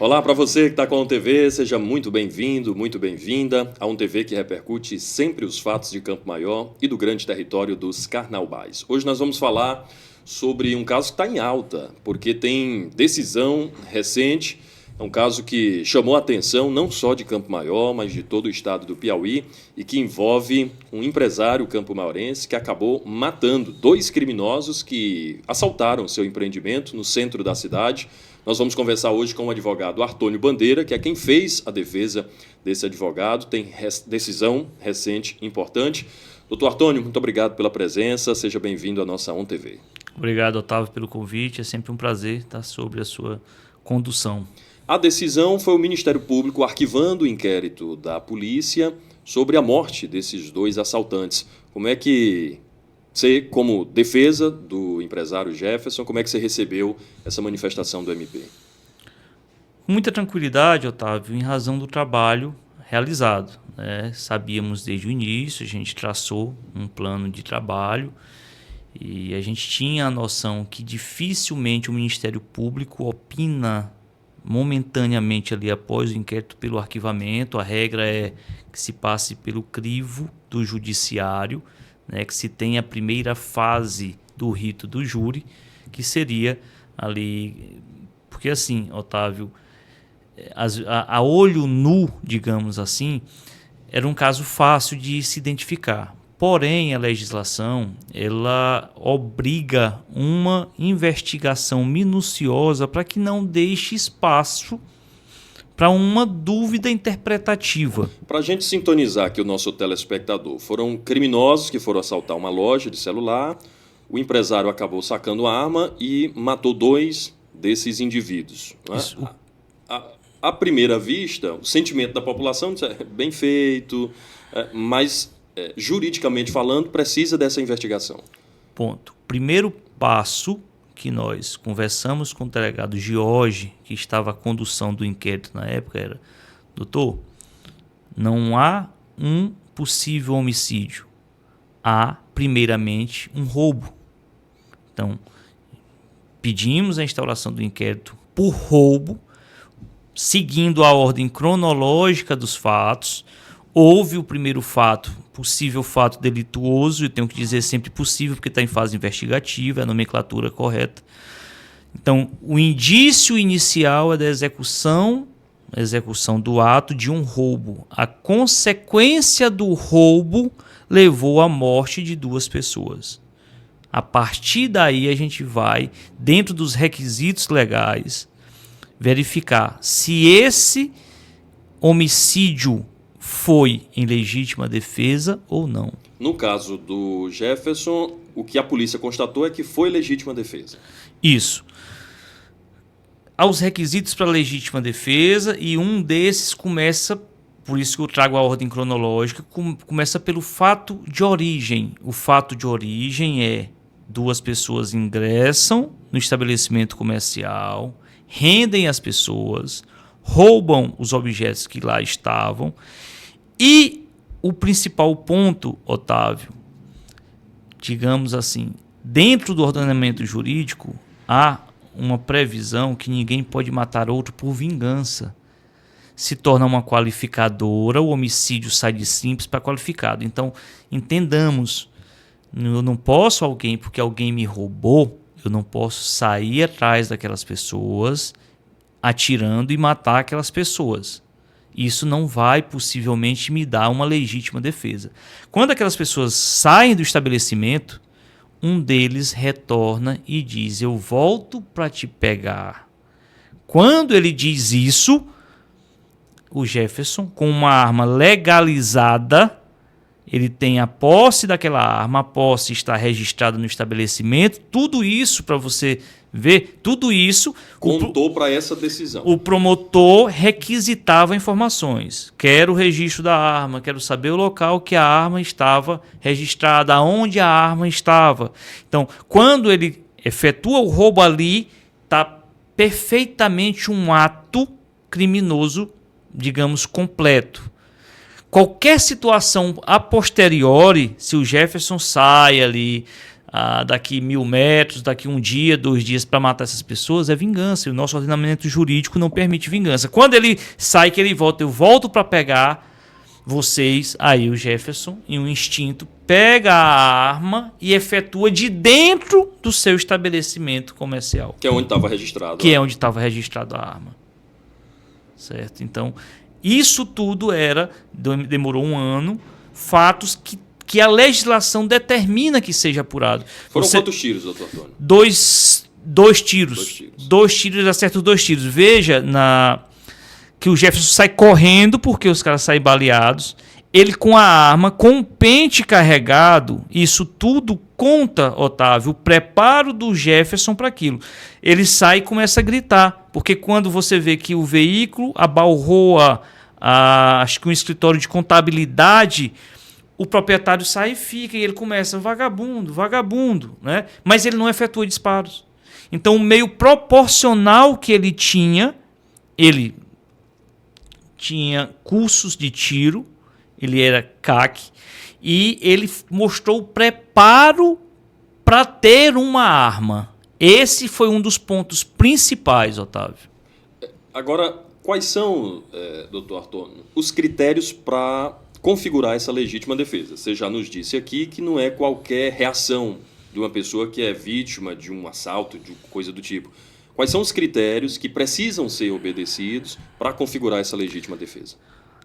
Olá para você que está com a ONTV, seja muito bem-vindo, muito bem-vinda a ONTV que repercute sempre os fatos de Campo Maior e do grande território dos Carnaubais. Hoje nós vamos falar sobre um caso que está em alta, porque tem decisão recente. É um caso que chamou a atenção não só de Campo Maior, mas de todo o estado do Piauí e que envolve um empresário campo-maiorense que acabou matando dois criminosos que assaltaram seu empreendimento no centro da cidade. Nós vamos conversar hoje com o advogado Artônio Bandeira, que é quem fez a defesa desse advogado, tem decisão recente importante. Doutor Artônio, muito obrigado pela presença, seja bem-vindo à nossa ONTV. Obrigado, Otávio, pelo convite, é sempre um prazer estar sobre a sua condução. A decisão foi o Ministério Público arquivando o inquérito da polícia sobre a morte desses dois assaltantes. Como é que você, como defesa do empresário Jefferson, como é que você recebeu essa manifestação do MP? Com muita tranquilidade, Otávio, em razão do trabalho realizado, né? Sabíamos desde o início, a gente traçou um plano de trabalho e a gente tinha a noção que dificilmente o Ministério Público opina momentaneamente ali após o inquérito pelo arquivamento. A regra é que se passe pelo crivo do judiciário, né, que se tenha a primeira fase do rito do júri, que seria ali... Porque assim, Otávio, a olho nu, digamos assim, era um caso fácil de se identificar. Porém, a legislação ela obriga uma investigação minuciosa para que não deixe espaço para uma dúvida interpretativa. Para a gente sintonizar aqui o nosso telespectador, foram criminosos que foram assaltar uma loja de celular, o empresário acabou sacando a arma e matou dois desses indivíduos. Né? À primeira vista, o sentimento da população é bem feito, mas... juridicamente falando, precisa dessa investigação. Ponto. Primeiro passo que nós conversamos com o delegado Jorge, que estava à condução do inquérito na época, era: doutor, não há um possível homicídio. Há, primeiramente, um roubo. Então, pedimos a instauração do inquérito por roubo, seguindo a ordem cronológica dos fatos. Houve o primeiro fato, possível fato delituoso, eu tenho que dizer sempre possível porque está em fase investigativa, é a nomenclatura correta. Então, o indício inicial é da execução do ato de um roubo. A consequência do roubo levou à morte de duas pessoas. A partir daí, a gente vai, dentro dos requisitos legais, verificar se esse homicídio foi em legítima defesa ou não. No caso do Jefferson, o que a polícia constatou é que foi legítima defesa. Isso. Há os requisitos para legítima defesa e um desses começa, por isso que eu trago a ordem cronológica, começa pelo fato de origem. O fato de origem é: duas pessoas ingressam no estabelecimento comercial, rendem as pessoas, roubam os objetos que lá estavam. E o principal ponto, Otávio, digamos assim, dentro do ordenamento jurídico, há uma previsão que ninguém pode matar outro por vingança. Se torna uma qualificadora, o homicídio sai de simples para qualificado. Então, entendamos, eu não posso porque alguém me roubou, eu não posso sair atrás daquelas pessoas, atirando e matar aquelas pessoas. Isso não vai possivelmente me dar uma legítima defesa. Quando aquelas pessoas saem do estabelecimento, um deles retorna e diz: eu volto para te pegar. Quando ele diz isso, o Jefferson, com uma arma legalizada, ele tem a posse daquela arma, a posse está registrada no estabelecimento, tudo isso para você ver, tudo isso... Contou para essa decisão. O promotor requisitava informações. Quero o registro da arma, quero saber o local que a arma estava registrada, aonde a arma estava. Então, quando ele efetua o roubo ali, está perfeitamente um ato criminoso, digamos, completo. Qualquer situação a posteriori, se o Jefferson sai ali, daqui 1000 metros, daqui um dia, 2 dias para matar essas pessoas, é vingança. E o nosso ordenamento jurídico não permite vingança. Quando ele sai, que ele volta, eu volto para pegar vocês, aí o Jefferson, em um instinto, pega a arma e efetua de dentro do seu estabelecimento comercial. Que é onde estava registrado. Que é onde estava registrado a arma. Certo? Então, isso tudo demorou um ano, fatos que a legislação determina que seja apurado. Foram quantos tiros, doutor Antônio? Dois tiros. 2 tiros, ele acerta os 2 tiros. Veja que o Jefferson sai correndo porque os caras saem baleados. Ele com a arma, com o pente carregado, isso tudo conta, Otávio, o preparo do Jefferson para aquilo. Ele sai e começa a gritar, porque quando você vê que o veículo abalroa, acho que um escritório de contabilidade, o proprietário sai e fica, e ele começa, vagabundo, vagabundo, né? Mas ele não efetua disparos. Então, o meio proporcional que ele tinha cursos de tiro, ele era CAC, e ele mostrou o preparo para ter uma arma. Esse foi um dos pontos principais, Otávio. Agora, quais são, doutor Antônio, os critérios para configurar essa legítima defesa? Você já nos disse aqui que não é qualquer reação de uma pessoa que é vítima de um assalto, de coisa do tipo. Quais são os critérios que precisam ser obedecidos para configurar essa legítima defesa?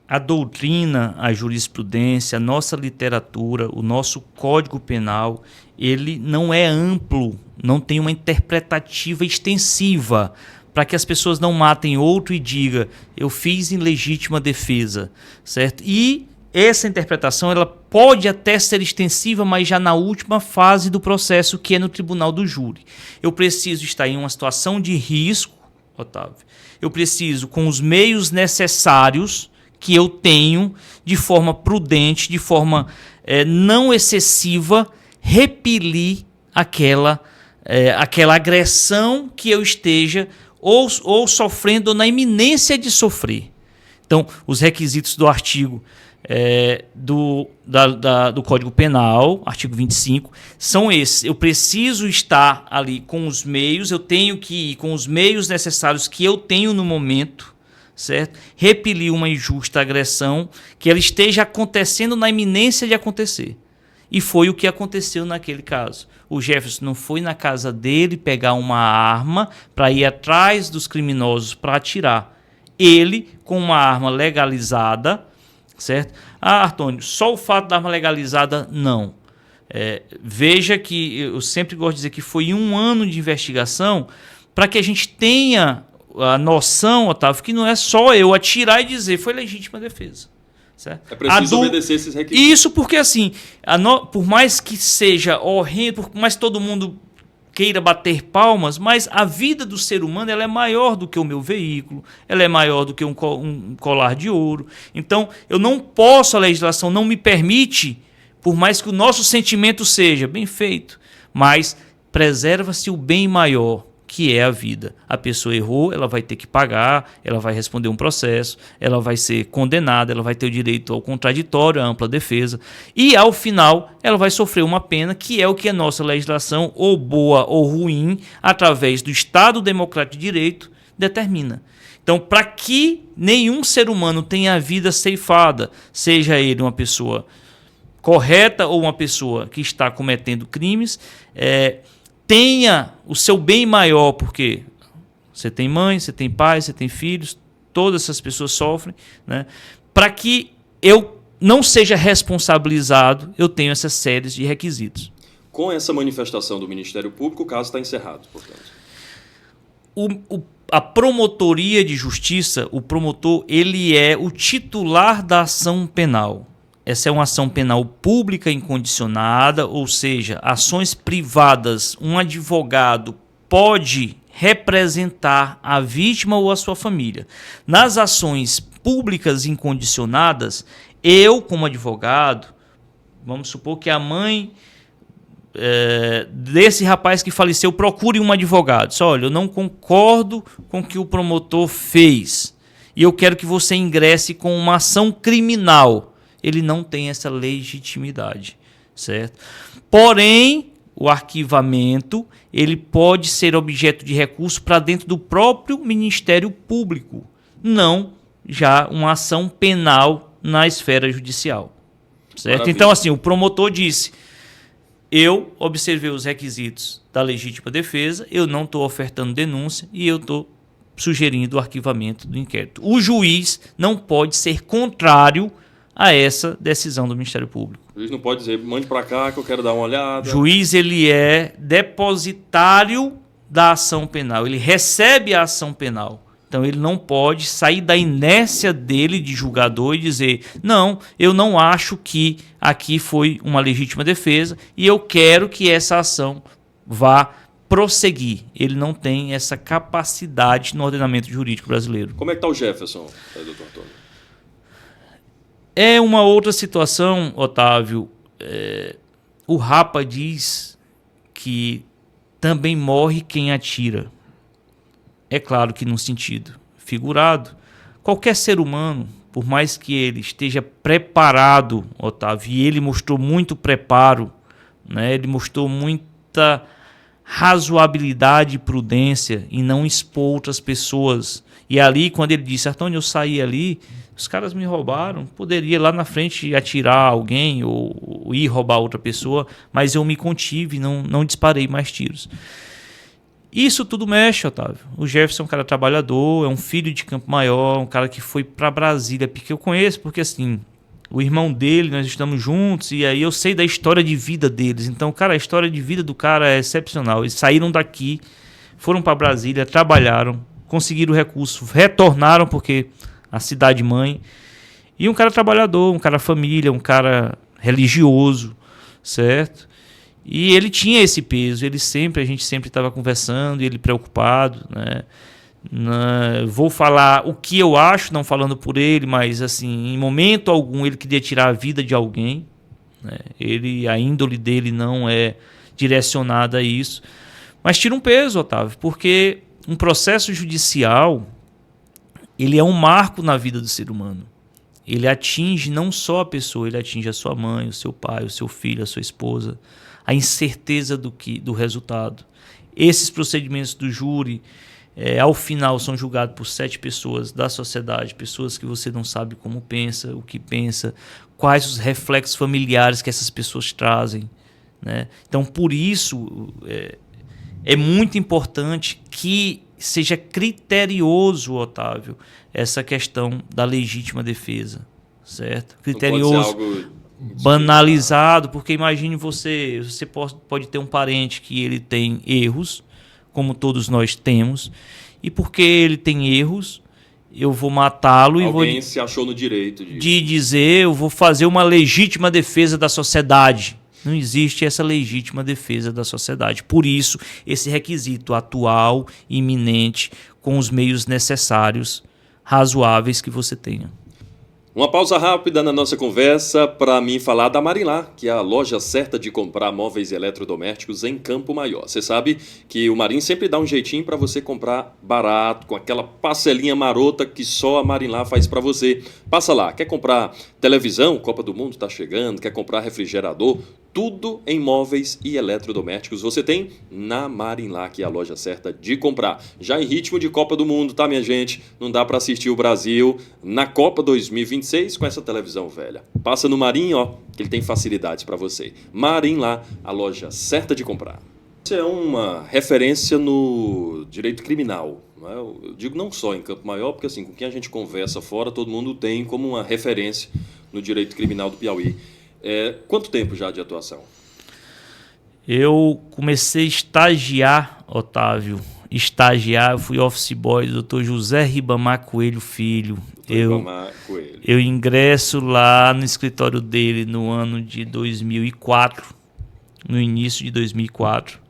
A doutrina, a jurisprudência, a nossa literatura, o nosso Código Penal, ele não é amplo, não tem uma interpretativa extensiva para que as pessoas não matem outro e digam, eu fiz em legítima defesa, certo? E essa interpretação ela pode até ser extensiva, mas já na última fase do processo, que é no tribunal do júri. Eu preciso estar em uma situação de risco, Otávio. Eu preciso, com os meios necessários que eu tenho, de forma prudente, de forma não excessiva, repelir aquela agressão que eu esteja ou sofrendo ou na iminência de sofrer. Então, os requisitos do artigo do Código Penal, artigo 25, são esses. Eu preciso estar ali com os meios, eu tenho que ir com os meios necessários que eu tenho no momento, certo? Repelir uma injusta agressão que ela esteja acontecendo na iminência de acontecer. E foi o que aconteceu naquele caso. O Jefferson não foi na casa dele pegar uma arma para ir atrás dos criminosos para atirar. Ele, com uma arma legalizada, certo? Antônio, só o fato da arma legalizada, não. Veja que eu sempre gosto de dizer que foi 1 ano de investigação para que a gente tenha a noção, Otávio, que não é só eu atirar e dizer foi legítima defesa. Certo? É preciso obedecer esses requisitos. Isso porque, assim, por mais que seja horrendo, por mais que todo mundo queira bater palmas, mas a vida do ser humano ela é maior do que o meu veículo, ela é maior do que um colar de ouro. Então, eu não posso, a legislação não me permite, por mais que o nosso sentimento seja bem feito, mas preserva-se o bem maior, que é a vida. A pessoa errou, ela vai ter que pagar, ela vai responder um processo, ela vai ser condenada, ela vai ter o direito ao contraditório, à ampla defesa, e ao final ela vai sofrer uma pena, que é o que a nossa legislação, ou boa ou ruim, através do Estado Democrático de Direito, determina. Então, para que nenhum ser humano tenha a vida ceifada, seja ele uma pessoa correta ou uma pessoa que está cometendo crimes, tenha o seu bem maior, porque você tem mãe, você tem pai, você tem filhos, todas essas pessoas sofrem, né? Para que eu não seja responsabilizado, eu tenho essas séries de requisitos. Com essa manifestação do Ministério Público, o caso está encerrado, portanto. A promotoria de justiça, o promotor, ele é o titular da ação penal. Essa é uma ação penal pública incondicionada, ou seja, ações privadas, um advogado pode representar a vítima ou a sua família. Nas ações públicas incondicionadas, eu, como advogado, vamos supor que a mãe desse rapaz que faleceu procure um advogado. Só, olha, eu não concordo com o que o promotor fez e eu quero que você ingresse com uma ação criminal. Ele não tem essa legitimidade, certo? Porém, o arquivamento ele pode ser objeto de recurso para dentro do próprio Ministério Público, não já uma ação penal na esfera judicial. Certo? Maravilha. Então, assim, o promotor disse: eu observei os requisitos da legítima defesa, eu não estou ofertando denúncia e eu estou sugerindo o arquivamento do inquérito. O juiz não pode ser contrário a essa decisão do Ministério Público. O juiz não pode dizer, mande para cá que eu quero dar uma olhada. O juiz ele é depositário da ação penal, ele recebe a ação penal. Então ele não pode sair da inércia dele de julgador e dizer: não, eu não acho que aqui foi uma legítima defesa e eu quero que essa ação vá prosseguir. Ele não tem essa capacidade no ordenamento jurídico brasileiro. Como é que está o Jefferson, doutor Antônio? É uma outra situação, Otávio. O Rapa diz que também morre quem atira. É claro que num sentido figurado, qualquer ser humano, por mais que ele esteja preparado, Otávio, e ele mostrou muito preparo, né? Ele mostrou muita razoabilidade e prudência em não expor outras pessoas. E ali, quando ele disse: Antônio, eu saí ali, os caras me roubaram, poderia lá na frente atirar alguém ou ir roubar outra pessoa, mas eu me contive, não disparei mais tiros. Isso tudo mexe, Otávio. O Jefferson é um cara trabalhador, é um filho de Campo Maior, um cara que foi para Brasília, porque eu conheço, porque assim, o irmão dele, nós estamos juntos, e aí eu sei da história de vida deles. Então, cara, a história de vida do cara é excepcional. Eles saíram daqui, foram para Brasília, trabalharam, conseguiram recurso, retornaram porque a cidade mãe. E um cara trabalhador, um cara família, um cara religioso, certo? E ele tinha esse peso, a gente sempre estava conversando, e ele preocupado, né? Vou falar o que eu acho, não falando por ele, mas assim, em momento algum ele queria tirar a vida de alguém, né? A índole dele não é direcionada a isso, mas tira um peso, Otávio, porque um processo judicial ele é um marco na vida do ser humano. Ele atinge não só a pessoa, ele atinge a sua mãe, o seu pai, o seu filho, a sua esposa, a incerteza do resultado. Esses procedimentos do júri, ao final, são julgados por 7 pessoas da sociedade, pessoas que você não sabe como pensa, o que pensa, quais os reflexos familiares que essas pessoas trazem, né? Então, por isso, é muito importante que seja criterioso, Otávio, essa questão da legítima defesa, certo? Criterioso, banalizado, porque imagine você pode ter um parente que ele tem erros, como todos nós temos, e porque ele tem erros, eu vou matá-lo e alguém se achou no direito de dizer, eu vou fazer uma legítima defesa da sociedade. Não existe essa legítima defesa da sociedade. Por isso, esse requisito atual, iminente, com os meios necessários, razoáveis que você tenha. Uma pausa rápida na nossa conversa para mim falar da Marinlá, que é a loja certa de comprar móveis e eletrodomésticos em Campo Maior. Você sabe que o Marim sempre dá um jeitinho para você comprar barato, com aquela parcelinha marota que só a Marinlá faz para você. Passa lá, quer comprar televisão? Copa do Mundo está chegando, quer comprar refrigerador? Tudo em móveis e eletrodomésticos você tem na Marinlá, que é a loja certa de comprar. Já em ritmo de Copa do Mundo, tá, minha gente? Não dá para assistir o Brasil na Copa 2026 com essa televisão velha. Passa no Marim, ó, que ele tem facilidades para você. Marinlá, a loja certa de comprar. Isso é uma referência no direito criminal. Não é? Eu digo não só em Campo Maior, porque assim, com quem a gente conversa fora, todo mundo tem como uma referência no direito criminal do Piauí. Quanto tempo já de atuação? Eu comecei a estagiar, Otávio. Eu fui office boy do Dr. José Ribamar Coelho Filho. Eu ingresso lá no escritório dele no ano de 2004, no início de 2004.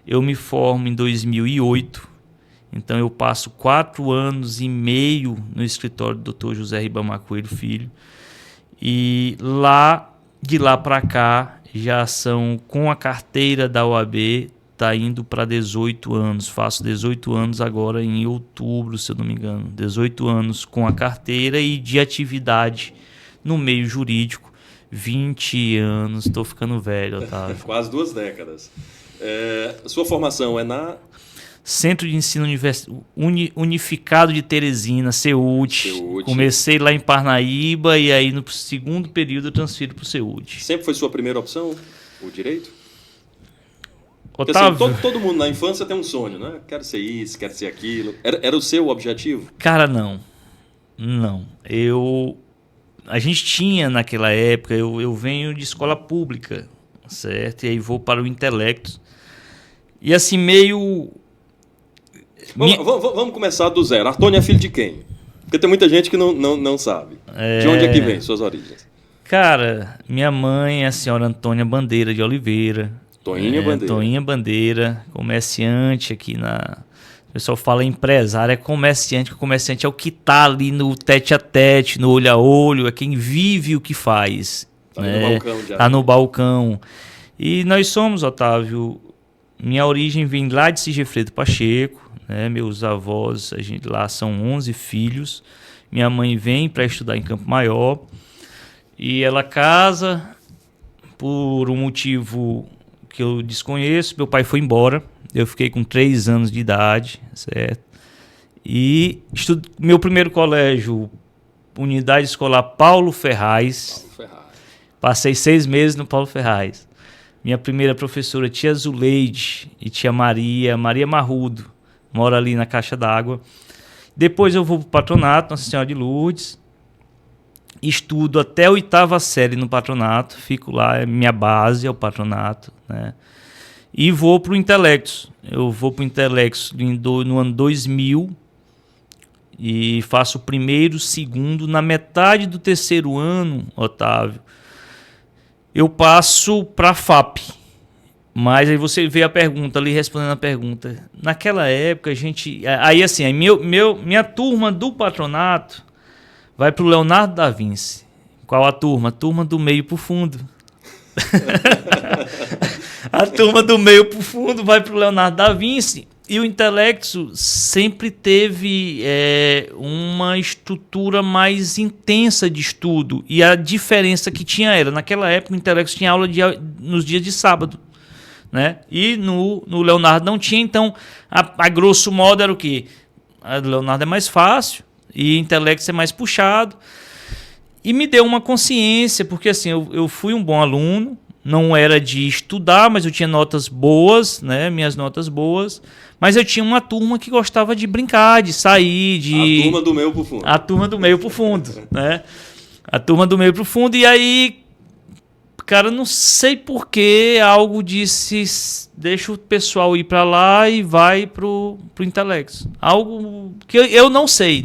Eu me formo em 2008, então eu passo 4 anos e meio no escritório do Dr. José Ribamar Coelho Filho. E de lá para cá, já são, com a carteira da OAB, está indo para 18 anos. Faço 18 anos agora em outubro, se eu não me engano. 18 anos com a carteira e de atividade no meio jurídico. 20 anos, estou ficando velho, Otávio. Quase 2 décadas. Sua formação é na... Centro de Ensino Unificado de Teresina, CEUD. Comecei lá em Parnaíba e aí no segundo período eu transfiro para o CEUD. Sempre foi sua primeira opção, o direito? Porque, Otávio, assim, todo mundo na infância tem um sonho, né? Quero ser isso, quero ser aquilo. Era o seu objetivo? Cara, não. A gente tinha naquela época, eu venho de escola pública, certo? E aí vou para o intelecto. E assim, meio... Vamos começar do zero. Antônio é filho de quem? Porque tem muita gente que não sabe. De onde é que vem suas origens? Cara, minha mãe é a senhora Antônia Bandeira de Oliveira. Toinha Bandeira, comerciante aqui na... O pessoal fala empresário, é comerciante, que o comerciante é o que tá ali no tete a tete, no olho a olho, é quem vive o que faz. Tá, né? No balcão já. Tá no balcão. E nós somos, Otávio, minha origem vem lá de Sigefredo Pacheco, né? Meus avós, a gente lá são 11 filhos. Minha mãe vem para estudar em Campo Maior e ela casa por um motivo que eu desconheço. Meu pai foi embora, eu fiquei com 3 anos de idade, certo? E meu primeiro colégio, Unidade Escolar Paulo Ferraz. Passei 6 meses no Paulo Ferraz. Minha primeira professora, tia Zuleide e tia Maria Marrudo, mora ali na Caixa d'Água. Depois eu vou para o patronato, Nossa Senhora de Lourdes. Estudo até a 8ª série no patronato. Fico lá, é minha base, é o patronato, né? E vou para o Intelectos. Eu vou para o Intelectos no ano 2000 e faço o primeiro, segundo. Na metade do 3º ano, Otávio, eu passo para a FAP. Mas aí você vê a pergunta ali, respondendo a pergunta. Naquela época, a gente... Aí assim, minha turma do patronato vai para o Leonardo da Vinci. Qual a turma? A turma do meio para o fundo. A turma do meio para o fundo vai para o Leonardo da Vinci. E o Intelecto sempre teve uma estrutura mais intensa de estudo. E a diferença que tinha era, naquela época, o Intelecto tinha aula nos dias de sábado, né? E no Leonardo não tinha. Então, a grosso modo era o quê? A do Leonardo é mais fácil e Intelecto é mais puxado. E me deu uma consciência, porque assim, eu fui um bom aluno, não era de estudar, mas eu tinha notas boas, né? Minhas notas boas. Mas eu tinha uma turma que gostava de brincar, de sair, de... A turma do meio pro fundo. A turma do meio pro fundo, né? A turma do meio pro fundo. E aí, cara, não sei porquê, algo disse, deixa o pessoal ir para lá e vai pro Intelecto. Algo que eu não sei,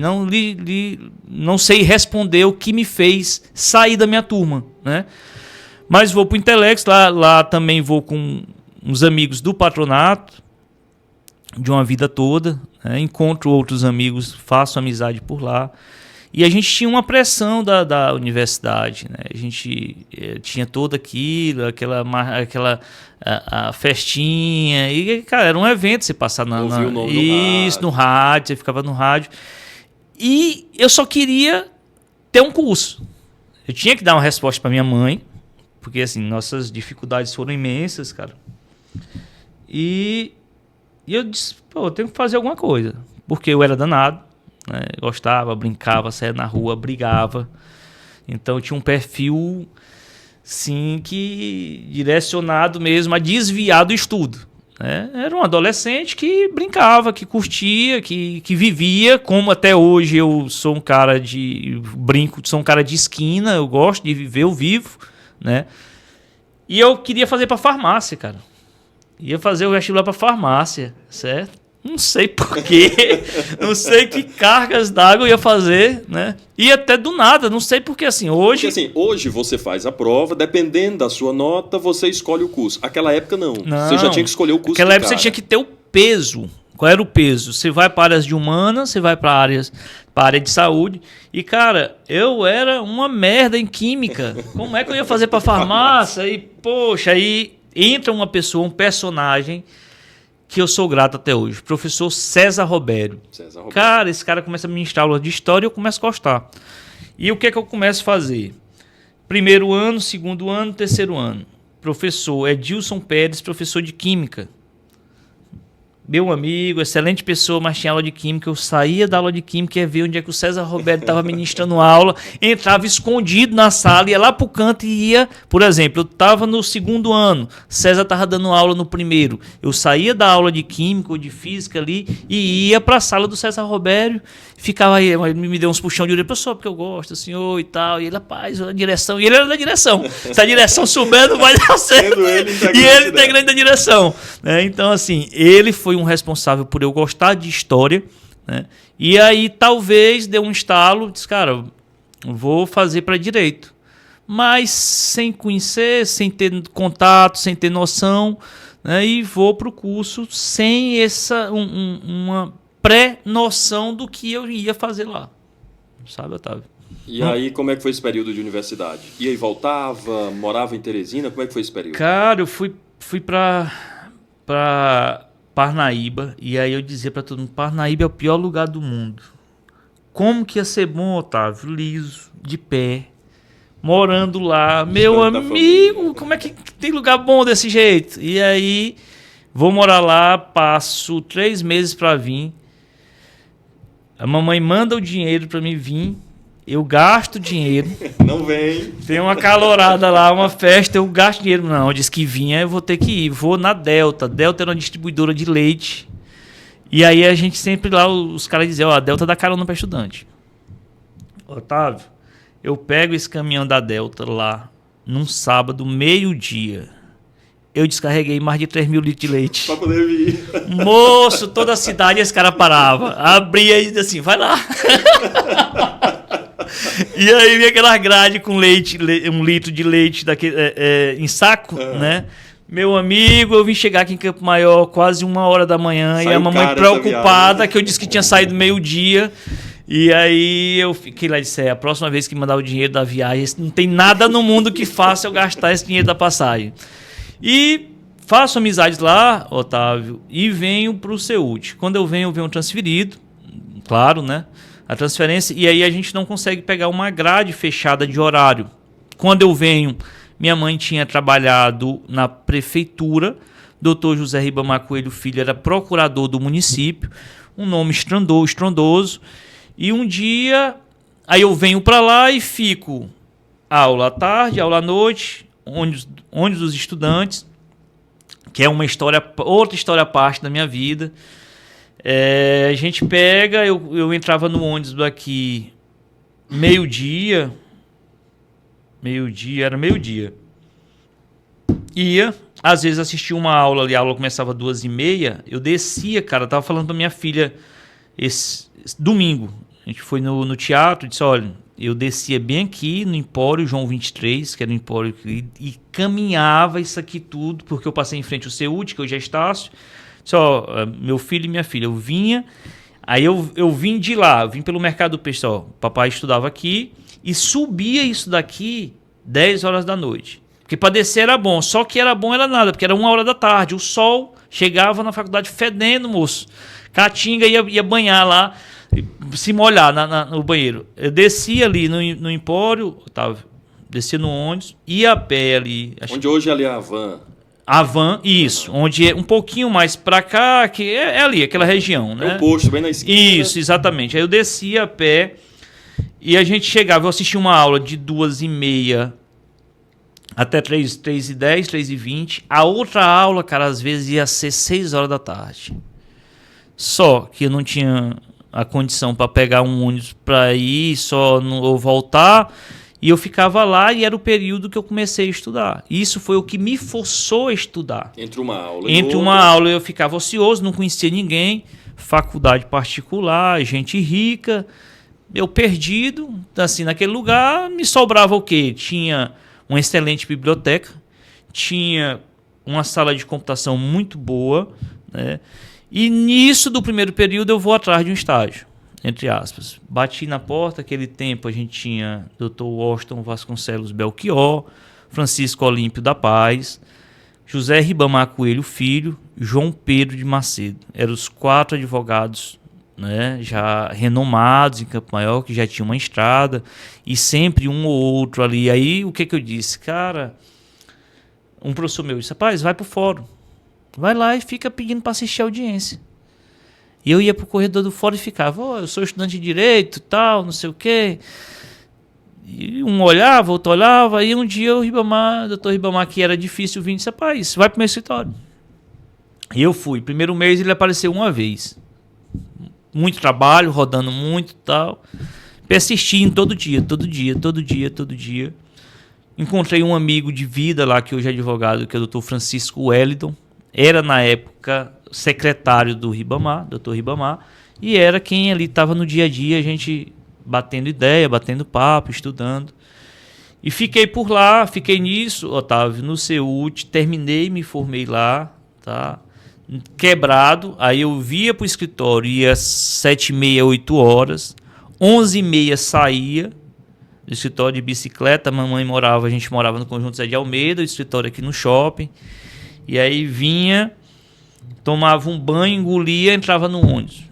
não sei responder o que me fez sair da minha turma, né? Mas vou pro Intelecto, lá também vou com uns amigos do patronato, de uma vida toda, né? Encontro outros amigos, faço amizade por lá. E a gente tinha uma pressão da universidade, né? A gente tinha tudo aquilo, aquela festinha. E, cara, era um evento você passar no rádio, você ficava no rádio. E eu só queria ter um curso. Eu tinha que dar uma resposta para minha mãe, porque, assim, nossas dificuldades foram imensas, cara. E eu disse, pô, eu tenho que fazer alguma coisa. Porque eu era danado, né? Gostava, brincava, saía na rua, brigava. Então eu tinha um perfil, sim, que direcionado mesmo a desviar do estudo, né? Era um adolescente que brincava, que curtia, que vivia, como até hoje eu sou um cara sou um cara de esquina, eu gosto de viver, eu vivo, né? E eu queria fazer para farmácia, cara. Ia fazer o vestibular para farmácia, certo? Não sei porquê, não sei que cargas d'água eu ia fazer, né? E até do nada, não sei porque assim, hoje... Porque assim, hoje você faz a prova, dependendo da sua nota, você escolhe o curso. Aquela época não, você já tinha que escolher o curso. Naquela época você tinha que ter o peso. Qual era o peso? Você vai para áreas de humanas, você vai para a área de saúde. E, cara, eu era uma merda em química. Como é que eu ia fazer para farmácia? E, poxa, aí entra uma pessoa, um personagem que eu sou grato até hoje. Professor César Robério. Cara, esse cara começa a ministrar aula de história e eu começo a gostar. E o que é que eu começo a fazer? Primeiro ano, segundo ano, terceiro ano. Professor Edilson Pérez, professor de Química. Meu amigo, excelente pessoa, mas tinha aula de Química. Eu saía da aula de Química e ia ver onde é que o César Roberto estava ministrando aula. Entrava escondido na sala, ia lá pro canto e ia... Por exemplo, eu estava no segundo ano, César estava dando aula no primeiro. Eu saía da aula de Química ou de Física ali e ia para a sala do César Roberto. Ficava aí, me deu uns puxão de orelha, professor, porque eu gosto do senhor e tal. E ele, rapaz, a direção. E ele era da direção. Se a direção souber, não vai dar certo. E ele integrante da direção. Então, assim, ele foi um responsável por eu gostar de história. Né? E aí, talvez, deu um estalo. Disse, cara, vou fazer para direito. Mas sem conhecer, sem ter contato, sem ter noção. Né? E vou para o curso sem uma pré-noção do que eu ia fazer lá. Sabe, Otávio? E aí, como é que foi esse período de universidade? Ia e voltava, morava em Teresina? Como é que foi esse período? Cara, eu fui para Parnaíba, e aí eu dizia para todo mundo, Parnaíba é o pior lugar do mundo. Como que ia ser bom, Otávio? Liso, de pé, morando lá. Meu amigo, como é que tem lugar bom desse jeito? E aí, vou morar lá, passo 3 meses para vir. A mamãe manda o dinheiro para mim vir, eu gasto dinheiro. Não vem. Tem uma calorada lá, uma festa, eu gasto dinheiro. Não, eu disse que vinha, eu vou ter que ir. Vou na Delta. Delta era uma distribuidora de leite. E aí a gente sempre lá, os caras diziam, a Delta dá carona para estudante. Otávio, eu pego esse caminhão da Delta lá, num sábado, meio-dia. Eu descarreguei mais de 3 mil litros de leite. Pra poder vir. Moço, toda a cidade esse cara parava. Abria e dizia assim, vai lá. E aí vinha aquelas grades com leite, 1 litro de leite daquele, em saco, né? Meu amigo, eu vim chegar aqui em Campo Maior quase 1h da manhã. E a mamãe preocupada, que eu disse que tinha saído meio-dia. E aí eu fiquei lá e disse, a próxima vez que mandar o dinheiro da viagem, não tem nada no mundo que faça eu gastar esse dinheiro da passagem. E faço amizades lá, Otávio, e venho para o CEUT. Quando eu venho transferido, claro, né? A transferência, e aí a gente não consegue pegar uma grade fechada de horário. Quando eu venho, minha mãe tinha trabalhado na prefeitura, Dr. José Ribamar Coelho Filho era procurador do município, um nome estrondoso, e um dia, aí eu venho para lá e fico aula à tarde, aula à noite, ônibus dos estudantes, que é outra história à parte da minha vida. A gente pega, eu entrava no ônibus daqui meio-dia, era meio-dia. Ia, às vezes assistia uma aula ali, a aula começava 2h30, eu descia, cara, tava falando pra minha filha esse domingo, a gente foi no teatro, disse, olha, eu descia bem aqui no Empório João 23, que era o Empório, e caminhava isso aqui tudo, porque eu passei em frente ao CEUT, que hoje é Estácio. Só meu filho e minha filha, eu vinha, aí eu vim de lá, eu vim pelo Mercado do Peixe, papai estudava aqui, e subia isso daqui 10 horas da noite. Porque para descer era bom, só que era bom era nada, porque era 1h da tarde, o sol chegava na faculdade fedendo, moço. Caatinga ia banhar lá, se molhar no banheiro. Eu descia ali no Empório, descia no ônibus, ia a pé ali. Onde hoje é ali a Van. A Van, isso. Onde é um pouquinho mais pra cá, que é ali, aquela região, né? É um posto bem na esquina. Isso, exatamente. Aí eu descia a pé e a gente chegava, eu assistia uma aula de 2h30 até 3h10, 3h20. A outra aula, cara, às vezes ia ser 6 horas da tarde. Só que eu não tinha a condição para pegar um ônibus para ir ou voltar, e eu ficava lá e era o período que eu comecei a estudar. Isso foi o que me forçou a estudar. Entre uma aula eu ficava ocioso, não conhecia ninguém, faculdade particular, gente rica, eu perdido, assim, naquele lugar me sobrava o quê? Tinha uma excelente biblioteca, tinha uma sala de computação muito boa, né? E nisso do primeiro período eu vou atrás de um estágio, entre aspas. Bati na porta, aquele tempo a gente tinha Dr. Washington Vasconcelos Belchior, Francisco Olímpio da Paz, José Ribamar Coelho Filho, João Pedro de Macedo. Eram os 4 advogados né, já renomados em Campo Maior, que já tinha uma estrada, e sempre um ou outro ali. Aí o que eu disse? Cara, um professor meu disse, rapaz, vai pro fórum. Vai lá e fica pedindo para assistir a audiência. E eu ia pro corredor do fórum e ficava, eu sou estudante de direito, tal, não sei o quê. E um olhava, outro olhava, aí um dia o doutor Ribamar, que era difícil vir, disse, rapaz, vai pro meu escritório. E eu fui. Primeiro mês ele apareceu uma vez. Muito trabalho, rodando muito e tal. Persistindo todo dia. Encontrei um amigo de vida lá, que hoje é advogado, que é o doutor Francisco Wellington. Era, na época, secretário do Ribamar, doutor Ribamar, e era quem ali estava no dia a dia, a gente batendo ideia, batendo papo, estudando. E fiquei por lá, fiquei nisso, Otávio, no CEUT, terminei, me formei lá, tá? Quebrado, aí eu via para o escritório, ia às 7h30, 8h, 11h30 saía do escritório de bicicleta, a gente morava no Conjunto Zé de Almeida, o escritório aqui no shopping, e aí vinha, tomava um banho, engolia, entrava no ônibus.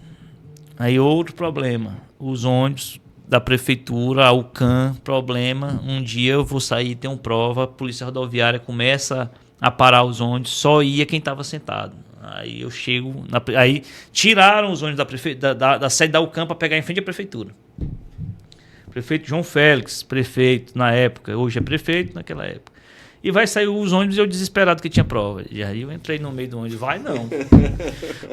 Aí outro problema, os ônibus da prefeitura, a UCAM, problema, um dia eu vou sair, tenho prova, a polícia rodoviária começa a parar os ônibus, só ia quem estava sentado. Aí eu chego, aí tiraram os ônibus da sede da UCAM para pegar em frente à prefeitura. Prefeito João Félix, prefeito na época, hoje é prefeito naquela época. E vai sair os ônibus e eu desesperado que tinha prova. E aí eu entrei no meio do ônibus, vai não.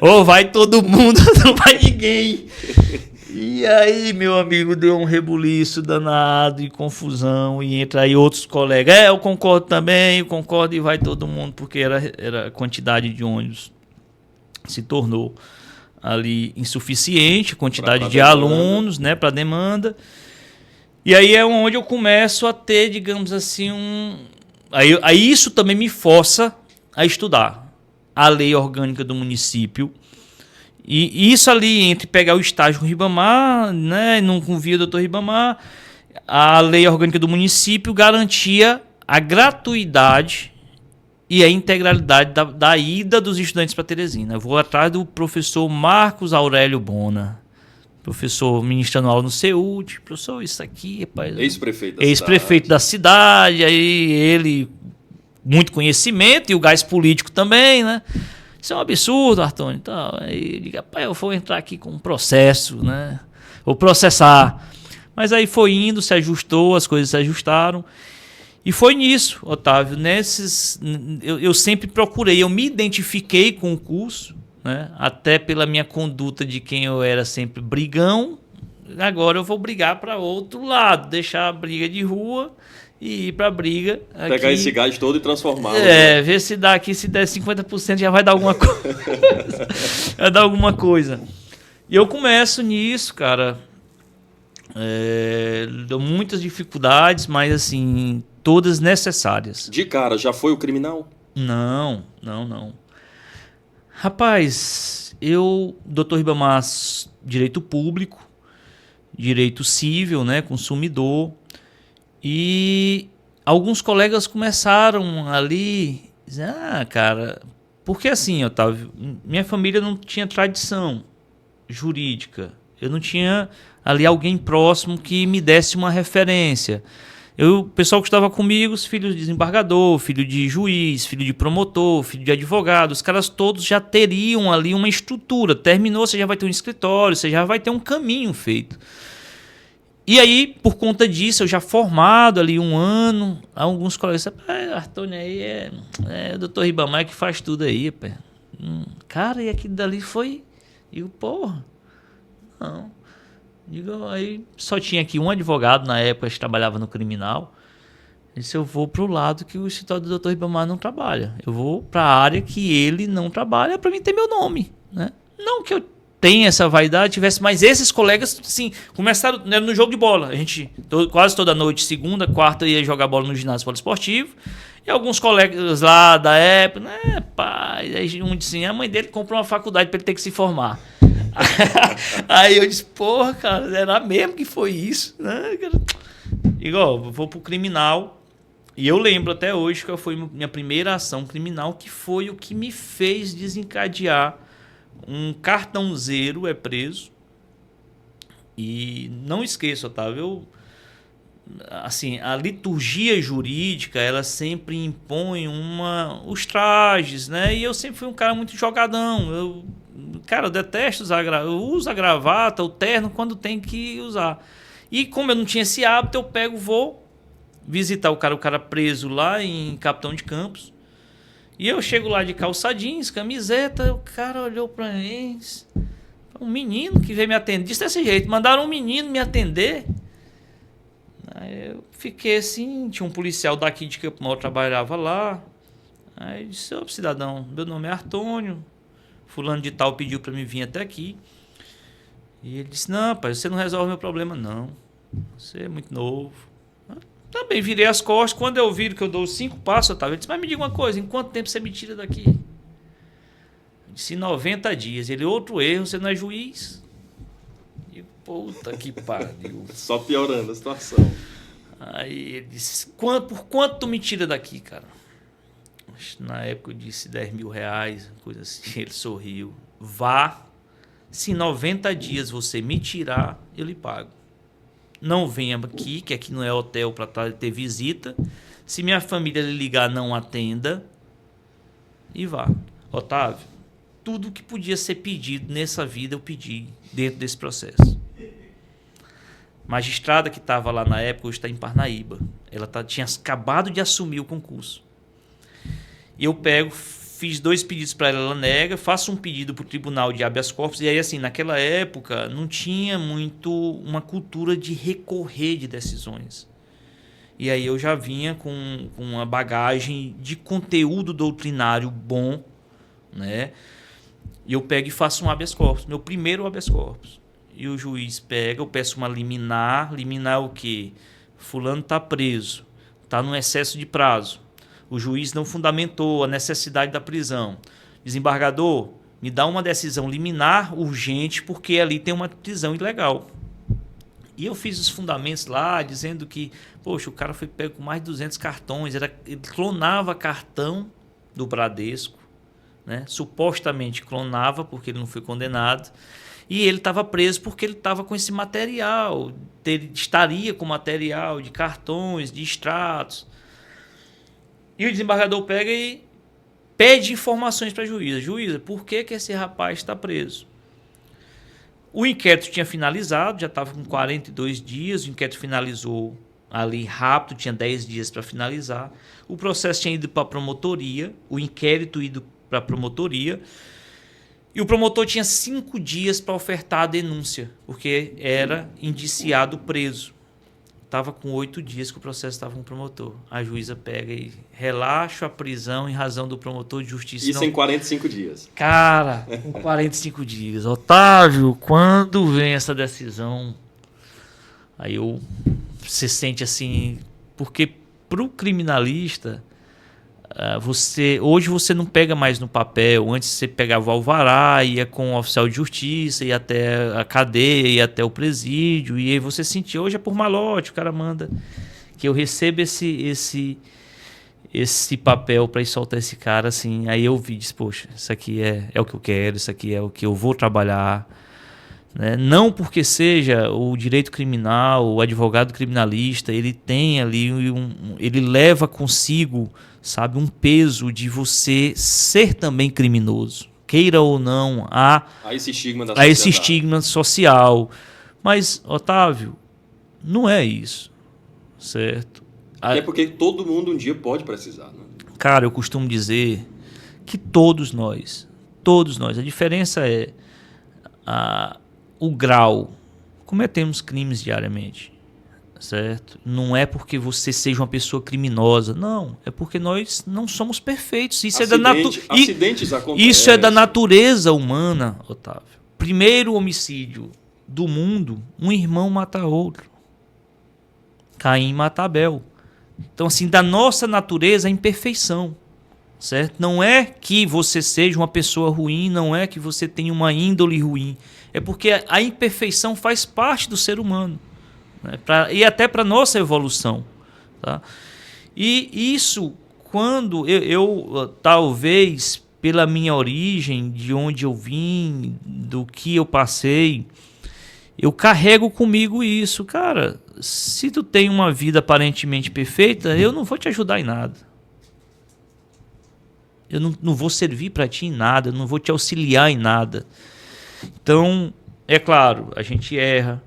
Ou vai todo mundo, não vai ninguém. E aí, meu amigo, deu um rebuliço danado e confusão. E entra aí outros colegas. Eu concordo também, eu concordo, e vai todo mundo, porque era a quantidade de ônibus se tornou ali insuficiente, quantidade de alunos, né, para demanda. E aí é onde eu começo a ter, digamos assim, Aí isso também me força a estudar a lei orgânica do município. E isso ali, entre pegar o estágio com o Ribamar, né, não convia o doutor Ribamar, a lei orgânica do município garantia a gratuidade e a integralidade da ida dos estudantes para Teresina. Eu vou atrás do professor Marcos Aurélio Bona, professor ministrando aula no CEUT, professor, isso aqui, rapaz, ex-prefeito da cidade, aí ele, muito conhecimento, e o gás político também, né? Isso é um absurdo, Artônio. Então, aí eu digo, rapaz, eu vou entrar aqui com um processo, né? Vou processar. Mas aí foi indo, se ajustou, as coisas se ajustaram. E foi nisso, Otávio, eu sempre procurei, eu me identifiquei com o curso, né? Até pela minha conduta de quem eu era sempre brigão. Agora eu vou brigar para outro lado, deixar a briga de rua e ir para a briga aqui. Pegar esse gás todo e transformá-lo. Ver se dá aqui, se der 50% já vai dar alguma coisa. Vai dar alguma coisa. E eu começo nisso, cara. Dou muitas dificuldades, mas assim, todas necessárias. De cara, já foi o criminal? Não. Rapaz, doutor Ribamar, direito público, direito civil, né, consumidor, e alguns colegas começaram ali, dizer, cara, porque assim, Otávio, minha família não tinha tradição jurídica, eu não tinha ali alguém próximo que me desse uma referência. O pessoal que estava comigo, os filhos de desembargador, filho de juiz, filho de promotor, filho de advogado, os caras todos já teriam ali uma estrutura. Terminou, você já vai ter um escritório, você já vai ter um caminho feito. E aí, por conta disso, eu já formado ali um ano, alguns colegas disseram, Artônio, aí é o doutor Ribamar que faz tudo aí, pé. Cara, e aquilo dali foi... Digo, porra, não... Aí só tinha aqui um advogado na época que trabalhava no criminal. Disse, eu vou para o lado que o escritório do Dr. Ribamar não trabalha. Eu vou para a área que ele não trabalha para mim ter meu nome, né? Não que eu tenha essa vaidade, tivesse, mas esses colegas, sim, começaram no jogo de bola. A gente quase toda noite, segunda, quarta, ia jogar bola no ginásio poliesportivo. E alguns colegas lá da época, né, pai, aí um disse, a mãe dele comprou uma faculdade para ele ter que se formar. Aí eu disse, porra, cara, era mesmo que foi isso, né? Igual, vou pro criminal. E eu lembro até hoje que foi minha primeira ação criminal, que foi o que me fez desencadear um cartãozeiro preso, E não esqueça, Otávio, assim, a liturgia jurídica, ela sempre impõe os trajes, né? E eu sempre fui um cara muito jogadão. Eu detesto eu uso a gravata, o terno quando tem que usar. E como eu não tinha esse hábito, vou visitar o cara preso lá em Capitão de Campos. E eu chego lá de calça jeans, camiseta, o cara olhou pra mim, um menino que veio me atender, disse desse jeito, mandaram um menino me atender. Aí eu fiquei assim, tinha um policial daqui de Campo Maior, trabalhava lá. Aí eu disse, ô cidadão, meu nome é Artônio, fulano de tal pediu para mim vir até aqui. E ele disse, não, pai, você não resolve meu problema, não. Você é muito novo. Também virei as costas, quando eu vi que eu dou 5 passos, Otávio, ele disse, mas me diga uma coisa, em quanto tempo você me tira daqui? Eu disse, 90 dias. Ele, outro erro, você não é juiz? Puta que pariu. Só piorando a situação. Aí ele disse, por quanto tu me tira daqui, cara? Na época eu disse 10 mil reais, coisa assim. Ele sorriu. Vá, se em 90 dias você me tirar, eu lhe pago. Não venha aqui, que aqui não é hotel para ter visita. Se minha família lhe ligar, não atenda. E vá. Otávio, tudo que podia ser pedido nessa vida eu pedi dentro desse processo. Magistrada que estava lá na época, hoje está em Parnaíba. Ela tinha acabado de assumir o concurso. E eu fiz 2 pedidos para ela nega, faço um pedido para o tribunal de habeas corpus. E aí, assim, naquela época, não tinha muito uma cultura de recorrer de decisões. E aí eu já vinha com uma bagagem de conteúdo doutrinário bom, né? E eu pego e faço um habeas corpus, meu primeiro habeas corpus. E o juiz pega, eu peço uma liminar. Liminar é o quê? Fulano está preso, está no excesso de prazo. O juiz não fundamentou a necessidade da prisão. Desembargador, me dá uma decisão liminar urgente, porque ali tem uma prisão ilegal. E eu fiz os fundamentos lá, dizendo que, poxa, o cara foi pego com mais de 200 cartões, ele clonava cartão do Bradesco, né? Supostamente clonava, porque ele não foi condenado. E ele estava preso porque ele estava com esse material, estaria com material de cartões, de extratos. E o desembargador pega e pede informações para a juíza. Juíza, por que esse rapaz está preso? O inquérito tinha finalizado, já estava com 42 dias, o inquérito finalizou ali rápido, tinha 10 dias para finalizar. O processo tinha ido para a promotoria, o inquérito ido para a promotoria. E o promotor tinha 5 dias para ofertar a denúncia, porque era indiciado preso. Estava com 8 dias que o processo estava com o promotor. A juíza pega e relaxa a prisão em razão do promotor de justiça. Isso em 45 dias. Cara, com 45 dias. Otávio, quando vem essa decisão? Aí você sente assim... Porque para o criminalista... hoje você não pega mais no papel. Antes você pegava o alvará, ia com o oficial de justiça, ia até a cadeia, ia até o presídio, e aí você sentia. Hoje é por malote, o cara manda que eu receba esse papel para ir soltar esse cara, assim. Aí eu vi, disse, poxa, isso aqui é o que eu quero, isso aqui é o que eu vou trabalhar, né? Não porque seja o direito criminal, o advogado criminalista, ele tem ali ele leva consigo, sabe, um peso de você ser também criminoso, queira ou não, há esse estigma da sociedade, esse estigma social. Mas, Otávio, não é isso, certo? Até porque todo mundo um dia pode precisar, né? Cara, eu costumo dizer que todos nós, a diferença é o grau. Cometemos crimes diariamente, certo? Não é porque você seja uma pessoa criminosa, não. É porque nós não somos perfeitos. Isso acidentes acontecem. Isso é da natureza humana, Otávio. Primeiro homicídio do mundo, um irmão mata outro. Caim mata Abel. Então, assim, da nossa natureza, a imperfeição, certo? Não é que você seja uma pessoa ruim, não é que você tenha uma índole ruim. É porque a imperfeição faz parte do ser humano, né? E até para a nossa evolução. Tá? E isso, quando eu talvez pela minha origem, de onde eu vim, do que eu passei, eu carrego comigo isso. Cara, se tu tem uma vida aparentemente perfeita, eu não vou te ajudar em nada. Eu não vou servir para ti em nada, eu não vou te auxiliar em nada. Então, é claro, a gente erra.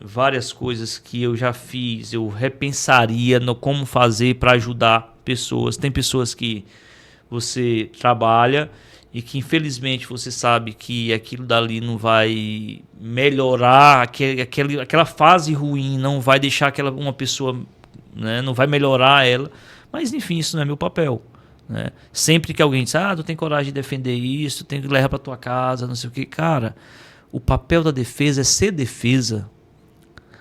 Várias coisas que eu já fiz, eu repensaria no como fazer para ajudar pessoas. Tem pessoas que você trabalha e que infelizmente você sabe que aquilo dali não vai melhorar, aquela fase ruim não vai deixar uma pessoa, né, não vai melhorar ela. Mas enfim, isso não é meu papel. Né? Sempre que alguém diz, tu tem coragem de defender isso, tem que levar para tua casa, não sei o que. Cara, o papel da defesa é ser defesa.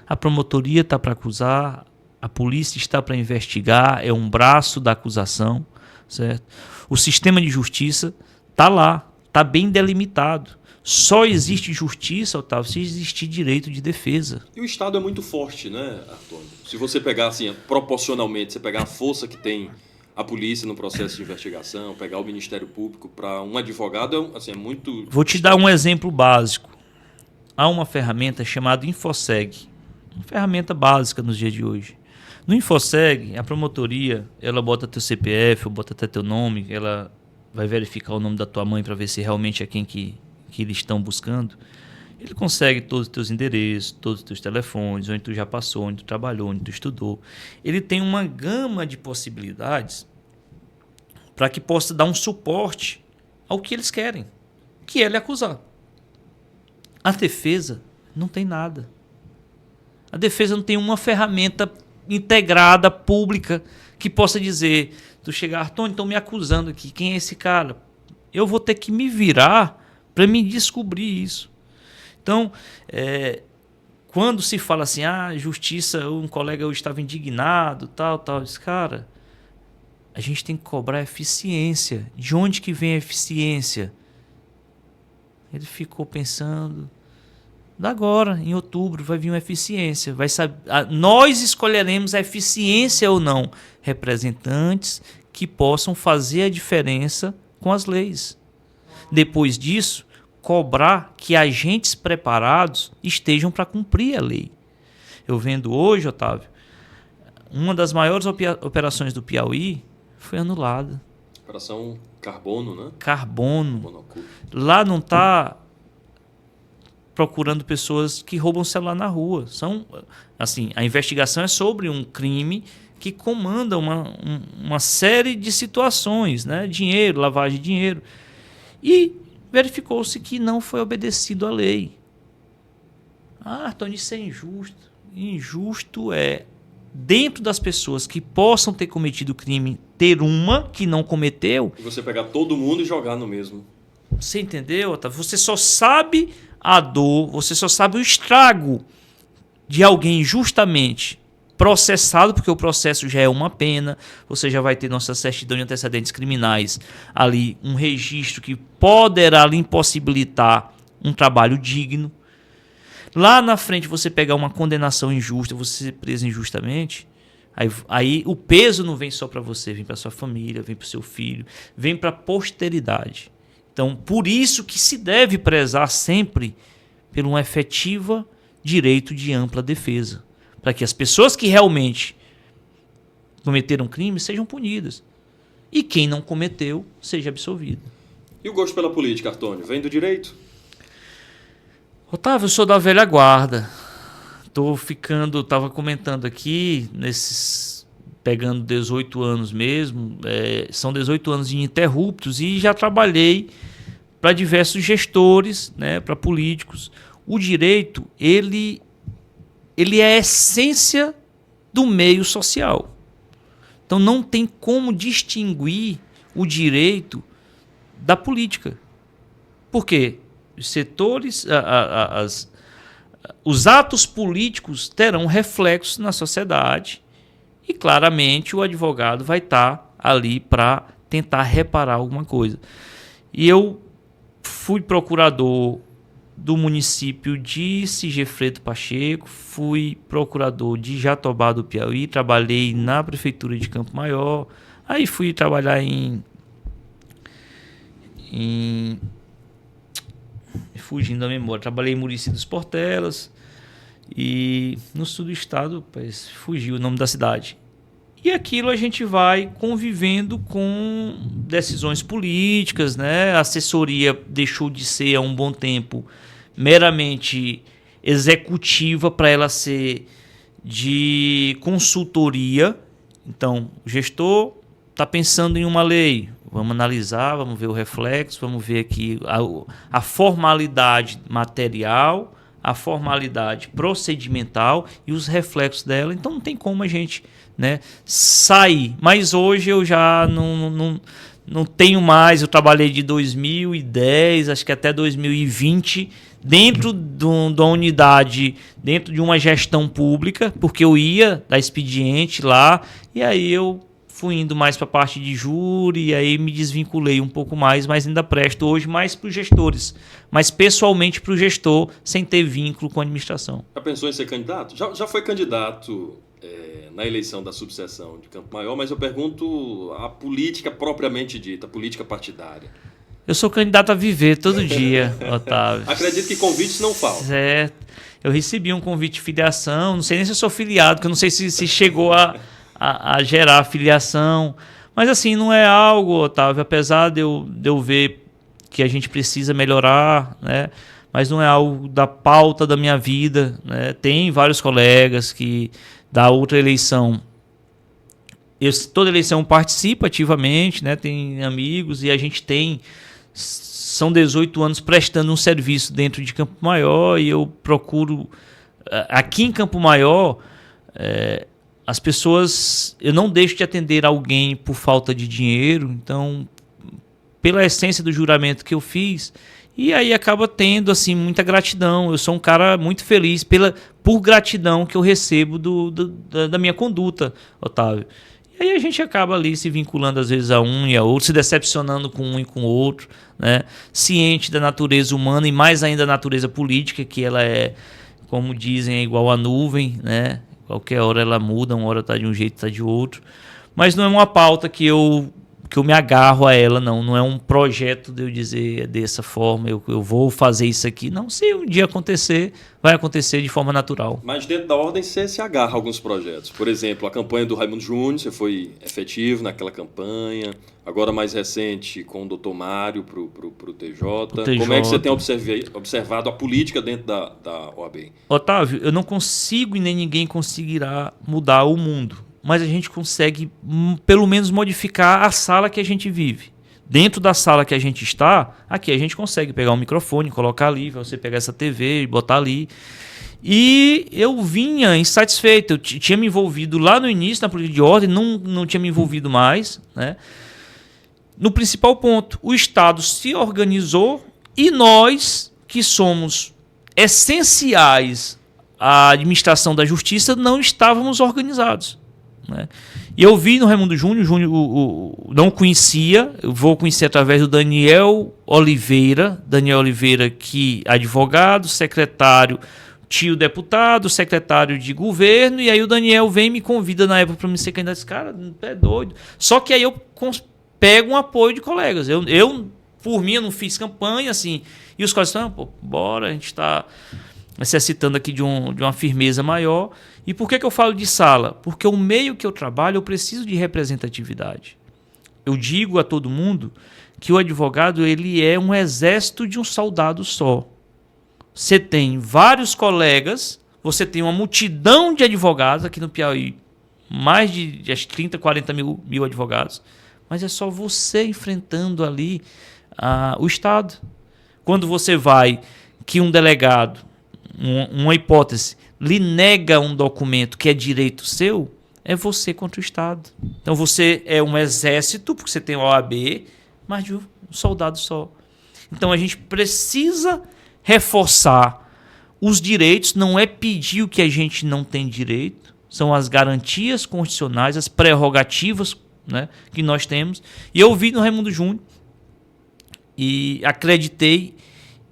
A promotoria está para acusar, a polícia está para investigar, é um braço da acusação, certo? O sistema de justiça está lá, está bem delimitado. Só existe justiça, Otávio, se existir direito de defesa. E o Estado é muito forte, né, Antônio? Se você pegar assim, proporcionalmente, você pegar a força que tem a polícia no processo de investigação, pegar o Ministério Público para um advogado, assim, é muito... Vou te dar um exemplo básico. Há uma ferramenta chamada InfoSeg, uma ferramenta básica nos dias de hoje. No InfoSeg, a promotoria, ela bota teu CPF, ou bota até teu nome, ela vai verificar o nome da tua mãe para ver se realmente é quem que eles estão buscando. Ele consegue todos os teus endereços, todos os teus telefones, onde tu já passou, onde tu trabalhou, onde tu estudou. Ele tem uma gama de possibilidades para que possa dar um suporte ao que eles querem, que é lhe acusar. A defesa não tem nada. A defesa não tem uma ferramenta integrada, pública, que possa dizer, tu chegar, Artônio, estão me acusando aqui, quem é esse cara? Eu vou ter que me virar para me descobrir isso. Então, quando se fala assim, justiça, um colega hoje estava indignado, tal, esse cara, a gente tem que cobrar eficiência. De onde que vem a eficiência? Ele ficou pensando... Agora, em outubro, vai vir uma eficiência. Nós escolheremos a eficiência ou não. Representantes que possam fazer a diferença com as leis. Depois disso, cobrar que agentes preparados estejam para cumprir a lei. Eu vendo hoje, Otávio, uma das maiores operações do Piauí foi anulada. Operação Carbono, né? Carbono. Lá não está... procurando pessoas que roubam celular na rua. A investigação é sobre um crime que comanda uma série de situações, né? Dinheiro, lavagem de dinheiro. E verificou-se que não foi obedecido à lei. Antônio, isso é injusto. Injusto é, dentro das pessoas que possam ter cometido o crime, ter uma que não cometeu. E você pegar todo mundo e jogar no mesmo. Você entendeu, Otávio? Você só sabe a dor, você só sabe o estrago de alguém injustamente processado, porque o processo já é uma pena, você já vai ter nossa certidão de antecedentes criminais ali, um registro que poderá lhe impossibilitar um trabalho digno. Lá na frente você pegar uma condenação injusta, você ser preso injustamente, aí o peso não vem só para você, vem para sua família, vem para o seu filho, vem para a posteridade. Então, por isso que se deve prezar sempre por um efetivo direito de ampla defesa, para que as pessoas que realmente cometeram crime sejam punidas e quem não cometeu seja absolvido. E o gosto pela política, Artônio, vem do direito? Otávio, eu sou da velha guarda. Estava comentando aqui, pegando 18 anos mesmo, são 18 anos ininterruptos e já trabalhei para diversos gestores, né, para políticos. O direito, ele é a essência do meio social. Então não tem como distinguir o direito da política. Por quê? Os setores, os atos políticos terão reflexos na sociedade e claramente o advogado vai estar ali para tentar reparar alguma coisa. E eu fui procurador do município de Sigefredo Pacheco, fui procurador de Jatobá do Piauí, trabalhei na prefeitura de Campo Maior, aí fui trabalhar fugindo da memória, trabalhei em Murici dos Portelas e no sul do estado, fugiu o nome da cidade. E aquilo a gente vai convivendo com decisões políticas, né? A assessoria deixou de ser há um bom tempo meramente executiva para ela ser de consultoria. Então, o gestor está pensando em uma lei, vamos analisar, vamos ver o reflexo, vamos ver aqui a formalidade material, a formalidade procedimental e os reflexos dela. Então não tem como a gente, né, sair. Mas hoje eu já não tenho mais, eu trabalhei de 2010, acho que até 2020, dentro da unidade, dentro de uma gestão pública, porque eu ia dar expediente lá, e aí eu fui indo mais para a parte de júri, e aí me desvinculei um pouco mais, mas ainda presto hoje mais para os gestores, mas pessoalmente para o gestor, sem ter vínculo com a administração. Já pensou em ser candidato? Já foi candidato na eleição da subseção de Campo Maior, mas eu pergunto a política propriamente dita, a política partidária. Eu sou candidato a viver todo dia, Otávio. Acredito que convites não faltam. Certo. Eu recebi um convite de filiação, não sei nem se eu sou filiado, porque eu não sei se chegou a gerar filiação. Mas assim, não é algo, Otávio, apesar de eu ver que a gente precisa melhorar, né? Mas não é algo da pauta da minha vida, né? Tem vários colegas que da outra eleição, toda eleição participa ativamente, né? Tem amigos e a gente são 18 anos prestando um serviço dentro de Campo Maior, e eu procuro, aqui em Campo Maior, as pessoas, eu não deixo de atender alguém por falta de dinheiro, então, pela essência do juramento que eu fiz, e aí acaba tendo assim, muita gratidão. Eu sou um cara muito feliz por gratidão que eu recebo da minha conduta, Otávio. E aí a gente acaba ali se vinculando às vezes a um e a outro, se decepcionando com um e com o outro, né? Ciente da natureza humana e mais ainda da natureza política, que ela é, como dizem, é igual a nuvem, né? Qualquer hora ela muda, uma hora está de um jeito, está de outro. Mas não é uma pauta que eu me agarro a ela, não é um projeto de eu dizer dessa forma, eu vou fazer isso aqui. Não, se um dia acontecer, vai acontecer de forma natural. Mas dentro da ordem você se agarra a alguns projetos. Por exemplo, a campanha do Raimundo Júnior, você foi efetivo naquela campanha. Agora mais recente com o Dr. Mário para o TJ. Como é que você tem observado a política dentro da OAB? Otávio, eu não consigo e nem ninguém conseguirá mudar o mundo. Mas a gente consegue, pelo menos, modificar a sala que a gente vive. Dentro da sala que a gente está, aqui a gente consegue pegar um microfone, colocar ali, você pegar essa TV e botar ali. E eu vinha insatisfeito, eu tinha me envolvido lá no início na política de ordem, não tinha me envolvido mais, né? No principal ponto, o Estado se organizou e nós, que somos essenciais à administração da justiça, não estávamos organizados, né? E eu vi no Raimundo Júnior, não conhecia, eu vou conhecer através do Daniel Oliveira, que é advogado, secretário, tio deputado, secretário de governo, e aí o Daniel vem e me convida na época para me ser candidato. Esse cara é doido. Só que aí eu pego um apoio de colegas. Eu por mim, eu não fiz campanha, assim, e os colegas estão, bora, a gente está necessitando aqui de uma firmeza maior. E por que eu falo de sala? Porque o meio que eu trabalho, eu preciso de representatividade. Eu digo a todo mundo que o advogado ele é um exército de um soldado só. Você tem vários colegas, você tem uma multidão de advogados aqui no Piauí, mais de 30, 40 mil advogados, mas é só você enfrentando ali o Estado. Quando você vai que um delegado, uma hipótese, lhe nega um documento que é direito seu, é você contra o Estado. Então você é um exército, porque você tem a OAB, mas de um soldado só. Então a gente precisa reforçar os direitos, não é pedir o que a gente não tem direito, são as garantias constitucionais, as prerrogativas, né, que nós temos. E eu vi no Raimundo Júnior e acreditei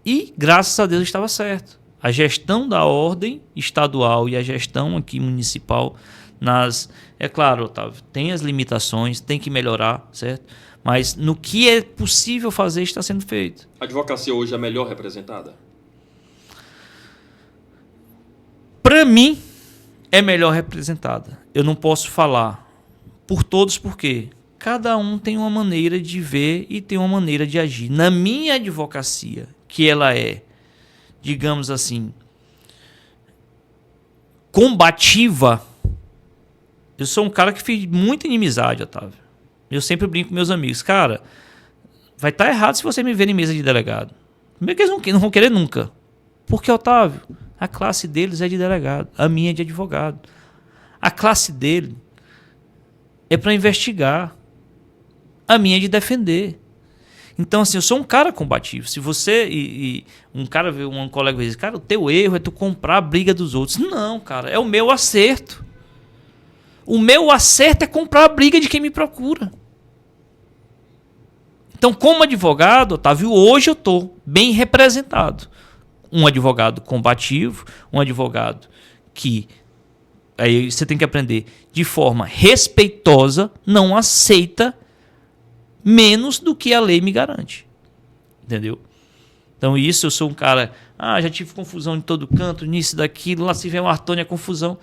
e, graças a Deus, estava certo. A gestão da ordem estadual e a gestão aqui municipal, é claro, Otávio, tem as limitações, tem que melhorar, certo? Mas no que é possível fazer está sendo feito. A advocacia hoje é melhor representada? Para mim, é melhor representada. Eu não posso falar por todos, porque cada um tem uma maneira de ver e tem uma maneira de agir. Na minha advocacia, que ela é, digamos assim, combativa, eu sou um cara que fiz muita inimizade, Otávio. Eu sempre brinco com meus amigos. Cara, vai estar errado se você me ver em mesa de delegado. Primeiro que eles não vão querer nunca. Porque, Otávio, a classe deles é de delegado, a minha é de advogado. A classe dele é para investigar, a minha é de defender. Então, assim, eu sou um cara combativo. Se você um colega diz, cara, o teu erro é tu comprar a briga dos outros. Não, cara, é o meu acerto. O meu acerto é comprar a briga de quem me procura. Então, como advogado, Otávio, hoje eu estou bem representado. Um advogado combativo, um advogado que, aí você tem que aprender, de forma respeitosa, não aceita menos do que a lei me garante. Entendeu? Então, isso, eu sou um cara, já tive confusão em todo canto, nisso, daquilo, lá se vê um Artônio, é confusão.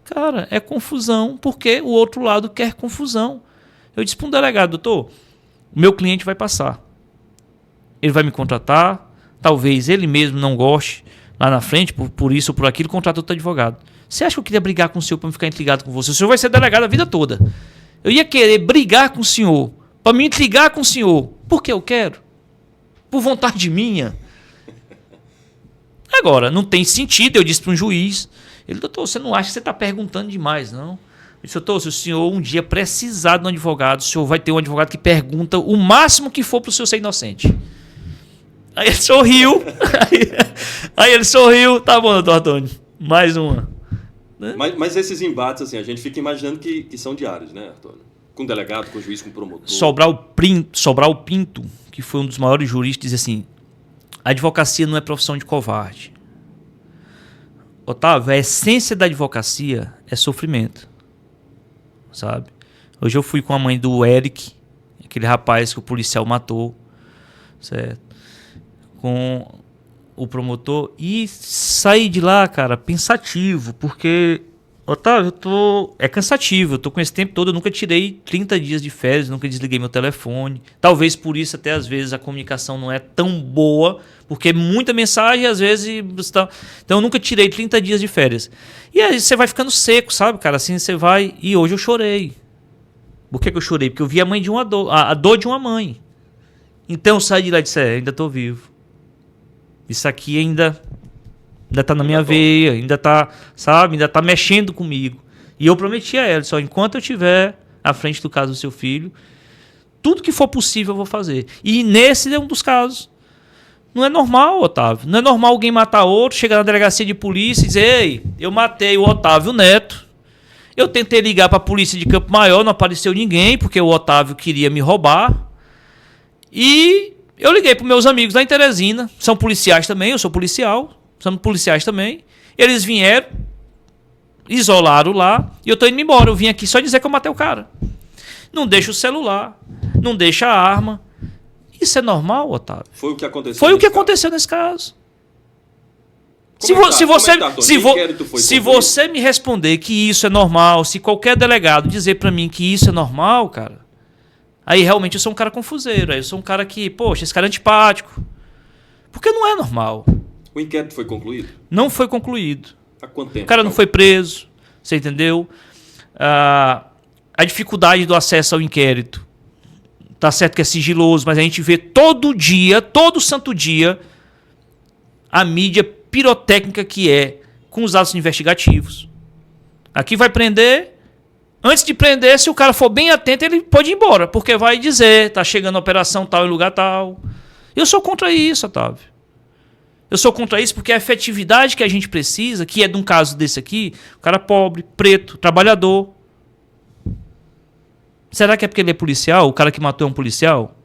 Cara, é confusão porque o outro lado quer confusão. Eu disse para um delegado, doutor, o meu cliente vai passar. Ele vai me contratar, talvez ele mesmo não goste lá na frente, por isso ou por aquilo, contrata outro advogado. Você acha que eu queria brigar com o senhor para me ficar intrigado com você? O senhor vai ser delegado a vida toda. Eu ia querer brigar com o senhor, para me intrigar com o senhor, porque eu quero. Por vontade minha. Agora, não tem sentido, eu disse para um juiz, ele, doutor, você não acha que você está perguntando demais, não? Eu disse, doutor, se o senhor um dia precisar de um advogado, o senhor vai ter um advogado que pergunta o máximo que for para o senhor ser inocente. Aí ele sorriu. Aí ele sorriu. Tá bom, doutor Antônio. Mais uma. Mas esses embates, assim, a gente fica imaginando que são diários, né, Antônio? Com delegado, com juiz, com promotor. Sobral Pinto, que foi um dos maiores juristas, diz assim, a advocacia não é profissão de covarde. Otávio, a essência da advocacia é sofrimento. Sabe? Hoje eu fui com a mãe do Eric, aquele rapaz que o policial matou, certo? Com o promotor, e saí de lá, cara, pensativo, porque, Otávio, é cansativo, eu tô com esse tempo todo, eu nunca tirei 30 dias de férias, nunca desliguei meu telefone, talvez por isso até às vezes a comunicação não é tão boa, porque é muita mensagem, às vezes, então eu nunca tirei 30 dias de férias, e aí você vai ficando seco, sabe, cara, assim você vai, e hoje eu chorei. Por que eu chorei? Porque eu vi a dor de uma mãe, então eu saí de lá e disse, ainda tô vivo. Isso aqui ainda tá na minha veia, ainda tá, sabe, ainda tá mexendo comigo. E eu prometi a ela, só enquanto eu estiver à frente do caso do seu filho, tudo que for possível eu vou fazer. E nesse é um dos casos. Não é normal, Otávio. Não é normal alguém matar outro, chegar na delegacia de polícia e dizer, ei, eu matei o Otávio Neto. Eu tentei ligar para a polícia de Campo Maior, não apareceu ninguém, porque o Otávio queria me roubar. E eu liguei para meus amigos lá em Teresina, são policiais também, eu sou policial, são policiais também. Eles vieram, isolaram lá, e eu estou indo embora. Eu vim aqui só dizer que eu matei o cara. Não deixa o celular, não deixa a arma. Isso é normal, Otávio? Foi o que aconteceu. Foi o que aconteceu nesse caso. Se você me responder que isso é normal, se qualquer delegado dizer para mim que isso é normal, cara, aí realmente eu sou um cara confuseiro. Aí eu sou um cara que, poxa, esse cara é antipático. Porque não é normal. O inquérito foi concluído? Não foi concluído. Há quanto tempo? O cara não foi preso. Você entendeu? A dificuldade do acesso ao inquérito. Tá certo que é sigiloso, mas a gente vê todo dia, todo santo dia, a mídia pirotécnica que é com os atos investigativos. Aqui vai prender. Antes de prender, se o cara for bem atento, ele pode ir embora, porque vai dizer, tá chegando a operação tal em lugar tal. Eu sou contra isso, Otávio. Eu sou contra isso porque a efetividade que a gente precisa, que é de um caso desse aqui, o cara pobre, preto, trabalhador. Será que é porque ele é policial? O cara que matou é um policial?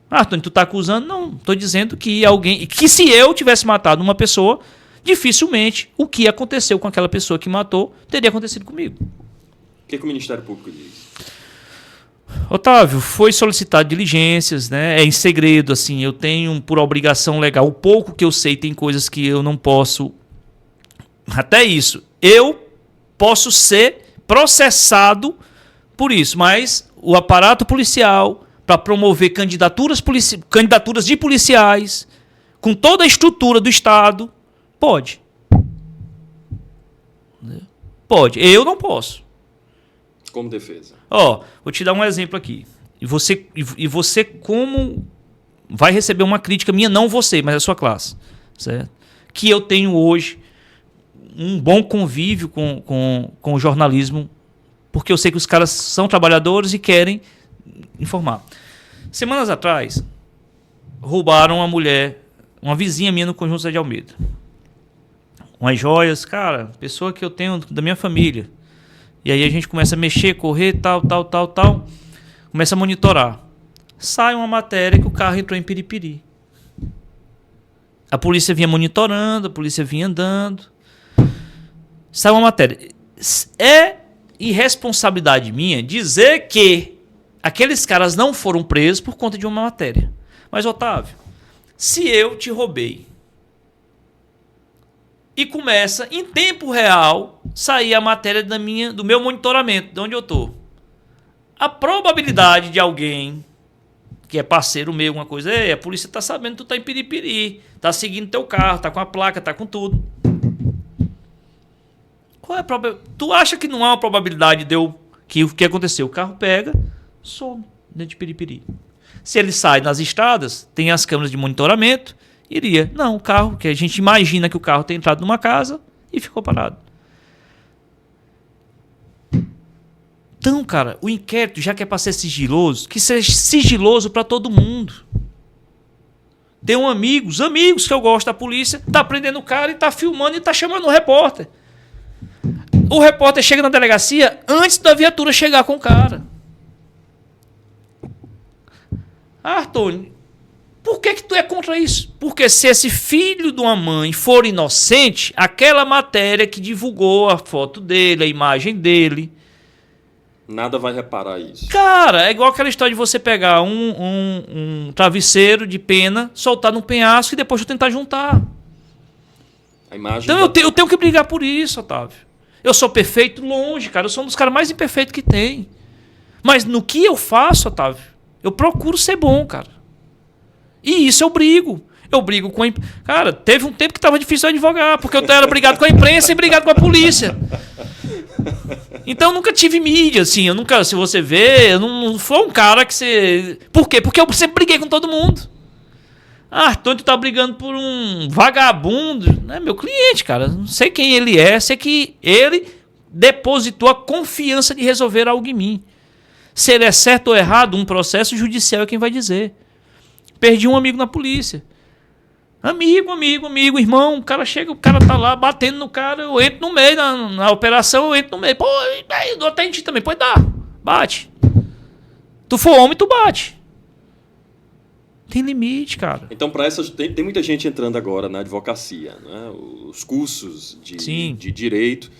Antônio, tu tá acusando? Não, tô dizendo que que se eu tivesse matado uma pessoa, dificilmente o que aconteceu com aquela pessoa que matou teria acontecido comigo. O que o Ministério Público diz? Otávio, foi solicitado diligências, né? É em segredo, assim, eu tenho por obrigação legal. O pouco que eu sei, tem coisas que eu não posso. Até isso. Eu posso ser processado por isso, mas o aparato policial, para promover candidaturas de policiais, com toda a estrutura do Estado, pode. Pode. Eu não posso. Como defesa. Vou te dar um exemplo aqui. E você como vai receber uma crítica minha, não você, mas a sua classe. Certo? Que eu tenho hoje um bom convívio com o jornalismo, porque eu sei que os caras são trabalhadores e querem informar. Semanas atrás, roubaram uma mulher, uma vizinha minha no Conjunto Zé de Almeida. Umas joias, cara, pessoa que eu tenho da minha família. E aí a gente começa a mexer, correr, tal. Começa a monitorar. Sai uma matéria que o carro entrou em Piripiri. A polícia vinha monitorando, a polícia vinha andando. Sai uma matéria. É irresponsabilidade minha dizer que aqueles caras não foram presos por conta de uma matéria. Mas, Otávio, se eu te roubei e começa, em tempo real, sair a matéria do meu monitoramento, de onde eu estou, a probabilidade de alguém que é parceiro meu, alguma coisa, a polícia está sabendo que tu está em Piripiri, está seguindo teu carro, está com a placa, está com tudo. Qual é a probabilidade? Tu acha que não há uma probabilidade de eu... Que o que aconteceu? O carro pega, some dentro de Piripiri. Se ele sai nas estradas, tem as câmeras de monitoramento, iria. Não, o carro, que a gente imagina que o carro tem entrado numa casa e ficou parado. Então, cara, o inquérito, já que é para ser sigiloso, que seja sigiloso para todo mundo. Tenho amigos que eu gosto da polícia, tá prendendo o cara e tá filmando e tá chamando o repórter. O repórter chega na delegacia antes da viatura chegar com o cara. Arthur, por que tu é contra isso? Porque se esse filho de uma mãe for inocente, aquela matéria que divulgou a foto dele, a imagem dele... Nada vai reparar isso. Cara, é igual aquela história de você pegar um travesseiro de pena, soltar num penhasco e depois tu tentar juntar. A imagem então eu tenho que brigar por isso, Otávio. Eu sou perfeito longe, cara. Eu sou um dos caras mais imperfeitos que tem. Mas no que eu faço, Otávio, eu procuro ser bom, cara. E isso eu brigo. Eu brigo com a imprensa. Cara, teve um tempo que tava difícil advogar, porque eu era brigado com a imprensa e brigado com a polícia. Então eu nunca tive mídia, assim. Eu nunca, se você vê, eu não fui um cara que você... Por quê? Porque eu sempre briguei com todo mundo. Então tu tá brigando por um vagabundo. Não é meu cliente, cara. Não sei quem ele é. Sei que ele depositou a confiança de resolver algo em mim. Se ele é certo ou errado, um processo judicial é quem vai dizer. Perdi um amigo na polícia. Amigo, irmão. O cara chega, o cara tá lá batendo no cara. Eu entro no meio, na operação, eu entro no meio. Pô, eu dou até em ti também. Pode dar. Bate. Tu for homem, tu bate. Tem limite, cara. Então, para essas tem muita gente entrando agora na advocacia, né? Os cursos de direito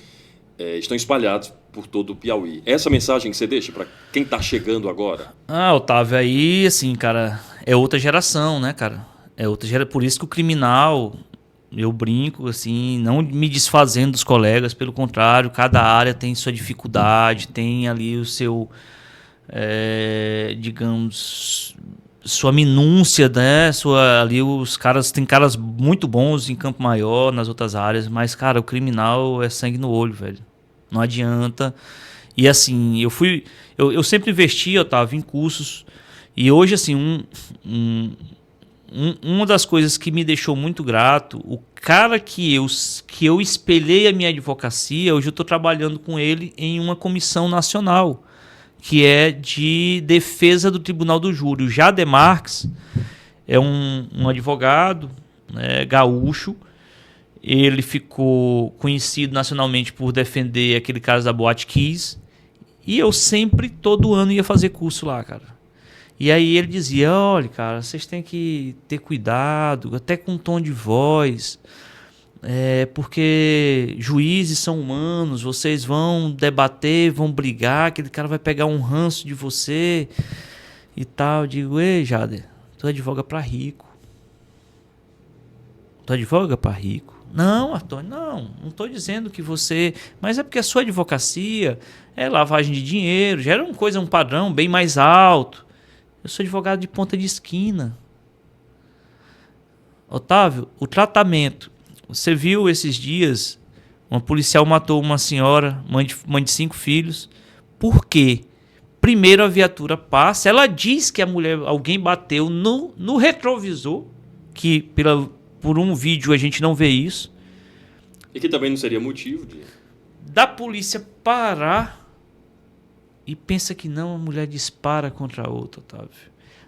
estão espalhados por todo o Piauí. Essa mensagem que você deixa para quem está chegando agora? Otávio, aí, assim, cara, é outra geração, né, cara? É outra geração. Por isso que o criminal, eu brinco, assim, não me desfazendo dos colegas, pelo contrário, cada área tem sua dificuldade, tem ali o seu, digamos... sua minúcia, né? Ali os caras, tem caras muito bons em Campo Maior, nas outras áreas, mas, cara, o criminal é sangue no olho, velho. Não adianta. E assim, eu sempre investi, Otávio, em cursos. E hoje, assim, uma das coisas que me deixou muito grato, o cara que eu espelhei a minha advocacia, hoje eu estou trabalhando com ele em uma comissão nacional, que é de defesa do Tribunal do Júri. O Jade Marques é um advogado, né, gaúcho. Ele ficou conhecido nacionalmente por defender aquele caso da Boate Kiss. E eu sempre, todo ano, ia fazer curso lá, cara. E aí ele dizia, olha, cara, vocês têm que ter cuidado, até com tom de voz. Porque juízes são humanos, vocês vão debater, vão brigar, aquele cara vai pegar um ranço de você e tal. Eu digo, ei, Jader, tu advoga pra rico. Tu advoga pra rico. Não, Antônio, não estou dizendo que você... Mas é porque a sua advocacia é lavagem de dinheiro, gera um padrão bem mais alto. Eu sou advogado de ponta de esquina. Otávio, o tratamento... Você viu esses dias, uma policial matou uma senhora, mãe de 5 filhos. Por quê? Primeiro a viatura passa, ela diz que alguém bateu no retrovisor, que por um vídeo a gente não vê isso. E que também não seria motivo da polícia parar e pensa que não, a mulher dispara contra a outra, Otávio.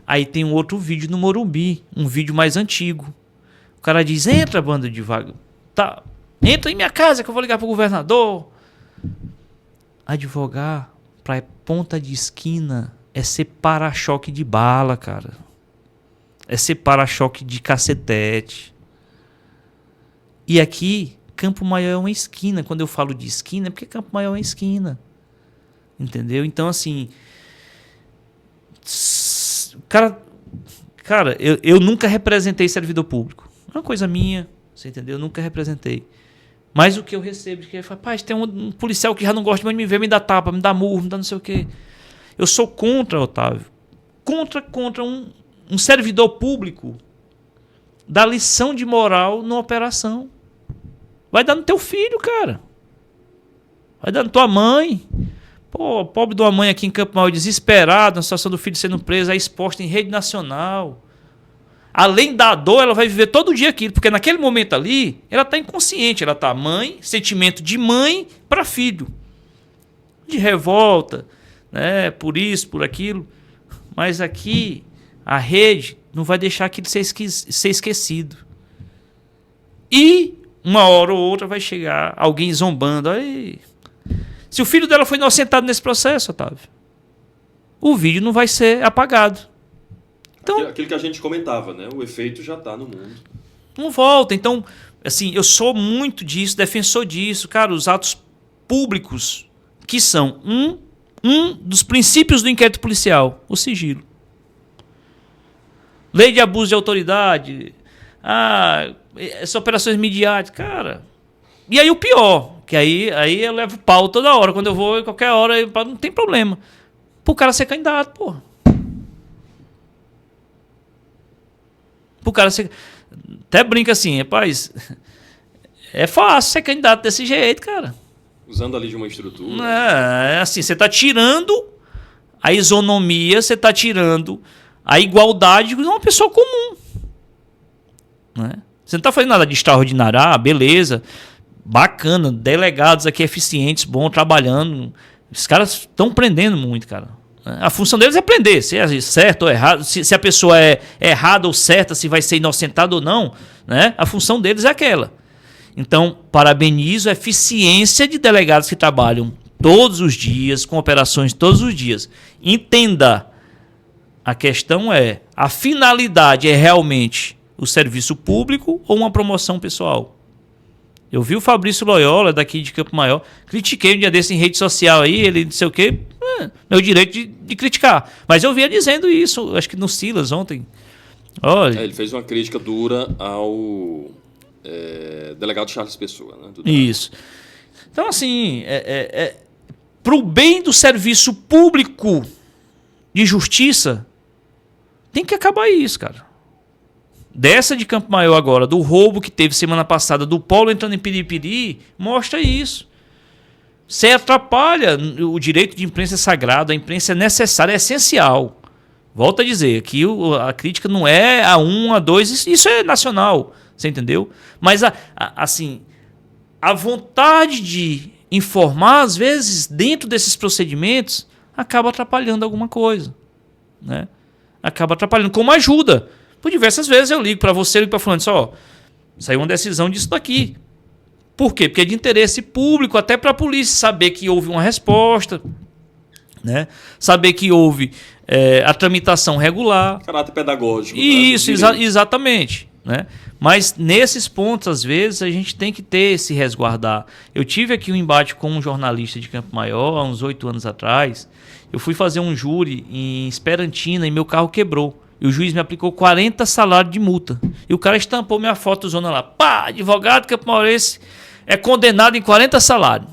Aí tem um outro vídeo no Morumbi, um vídeo mais antigo. O cara diz, entra, bando de vaga. Tá, entra em minha casa que eu vou ligar pro governador. Advogar pra ponta de esquina é ser para-choque de bala, cara. É ser para-choque de cacetete. E aqui, Campo Maior é uma esquina. Quando eu falo de esquina, é porque Campo Maior é uma esquina. Entendeu? Então, assim... Cara, eu nunca representei servidor público. É uma coisa minha, você entendeu? Eu nunca representei. Mas o que eu recebo de que ele fala, pai, tem um policial que já não gosta mais de me ver, me dá tapa, me dá murro, me dá não sei o quê. Eu sou contra, Otávio. Contra um servidor público dar lição de moral numa operação. Vai dar no teu filho, cara. Vai dar na tua mãe. Pô, pobre de uma mãe aqui em Campo Maior, desesperada, na situação do filho sendo preso, é exposta em rede nacional. Além da dor, ela vai viver todo dia aquilo, porque naquele momento ali, ela está inconsciente, ela está sentimento de mãe para filho. De revolta, né, por isso, por aquilo. Mas aqui, a rede não vai deixar aquilo ser esquecido. E, uma hora ou outra, vai chegar alguém zombando. Aí, se o filho dela foi inocentado nesse processo, Otávio, o vídeo não vai ser apagado. Então, aquilo que a gente comentava, né? O efeito já está no mundo. Não volta. Então, assim, eu sou muito disso, defensor disso. Cara, os atos públicos, que são um dos princípios do inquérito policial, o sigilo. Lei de abuso de autoridade. Essas operações midiáticas. Cara, e aí o pior, que aí eu levo pau toda hora. Quando eu vou, qualquer hora, não tem problema. Pro cara ser candidato, porra. O cara até brinca assim, rapaz, é fácil ser candidato desse jeito, cara. Usando ali de uma estrutura. É assim, você está tirando a isonomia, você está tirando a igualdade de uma pessoa comum. Né? Você não está fazendo nada de extraordinário. Beleza, bacana, delegados aqui eficientes, bom, trabalhando. Os caras estão prendendo muito, cara. A função deles é prender, se é certo ou errado, se a pessoa é errada ou certa, se vai ser inocentada ou não, né? A função deles é aquela. Então, parabenizo a eficiência de delegados que trabalham todos os dias, com operações todos os dias. Entenda, a questão é, a finalidade é realmente o serviço público ou uma promoção pessoal? Eu vi o Fabrício Loyola, daqui de Campo Maior, critiquei um dia desse em rede social aí, ele não sei o quê, meu direito de criticar. Mas eu via dizendo isso, acho que no Silas ontem. Olha, ele fez uma crítica dura ao delegado Charles Pessoa. Né, isso. Então, assim, para o bem do serviço público de justiça, tem que acabar isso, cara. Dessa de Campo Maior agora, do roubo que teve semana passada, do Polo entrando em Piripiri, mostra isso. Você atrapalha, o direito de imprensa é sagrado, a imprensa é necessária, é essencial. Volto a dizer, aqui a crítica não é a 1, a 2, isso é nacional, você entendeu? Mas, assim, a vontade de informar, às vezes, dentro desses procedimentos, acaba atrapalhando alguma coisa. Né? Acaba atrapalhando, como ajuda. Por diversas vezes eu ligo para você, ligo para fulano, saiu uma decisão disso daqui. Por quê? Porque é de interesse público, até para a polícia saber que houve uma resposta, né? Saber que houve a tramitação regular. Caráter pedagógico. Isso, exatamente. né? Mas nesses pontos, às vezes, a gente tem que ter esse resguardar. Eu tive aqui um embate com um jornalista de Campo Maior, há uns 8 anos atrás. Eu fui fazer um júri em Esperantina e meu carro quebrou. E o juiz me aplicou 40 salários de multa. E o cara estampou minha foto zona lá. Pá, advogado Campo Maurense é condenado em 40 salários.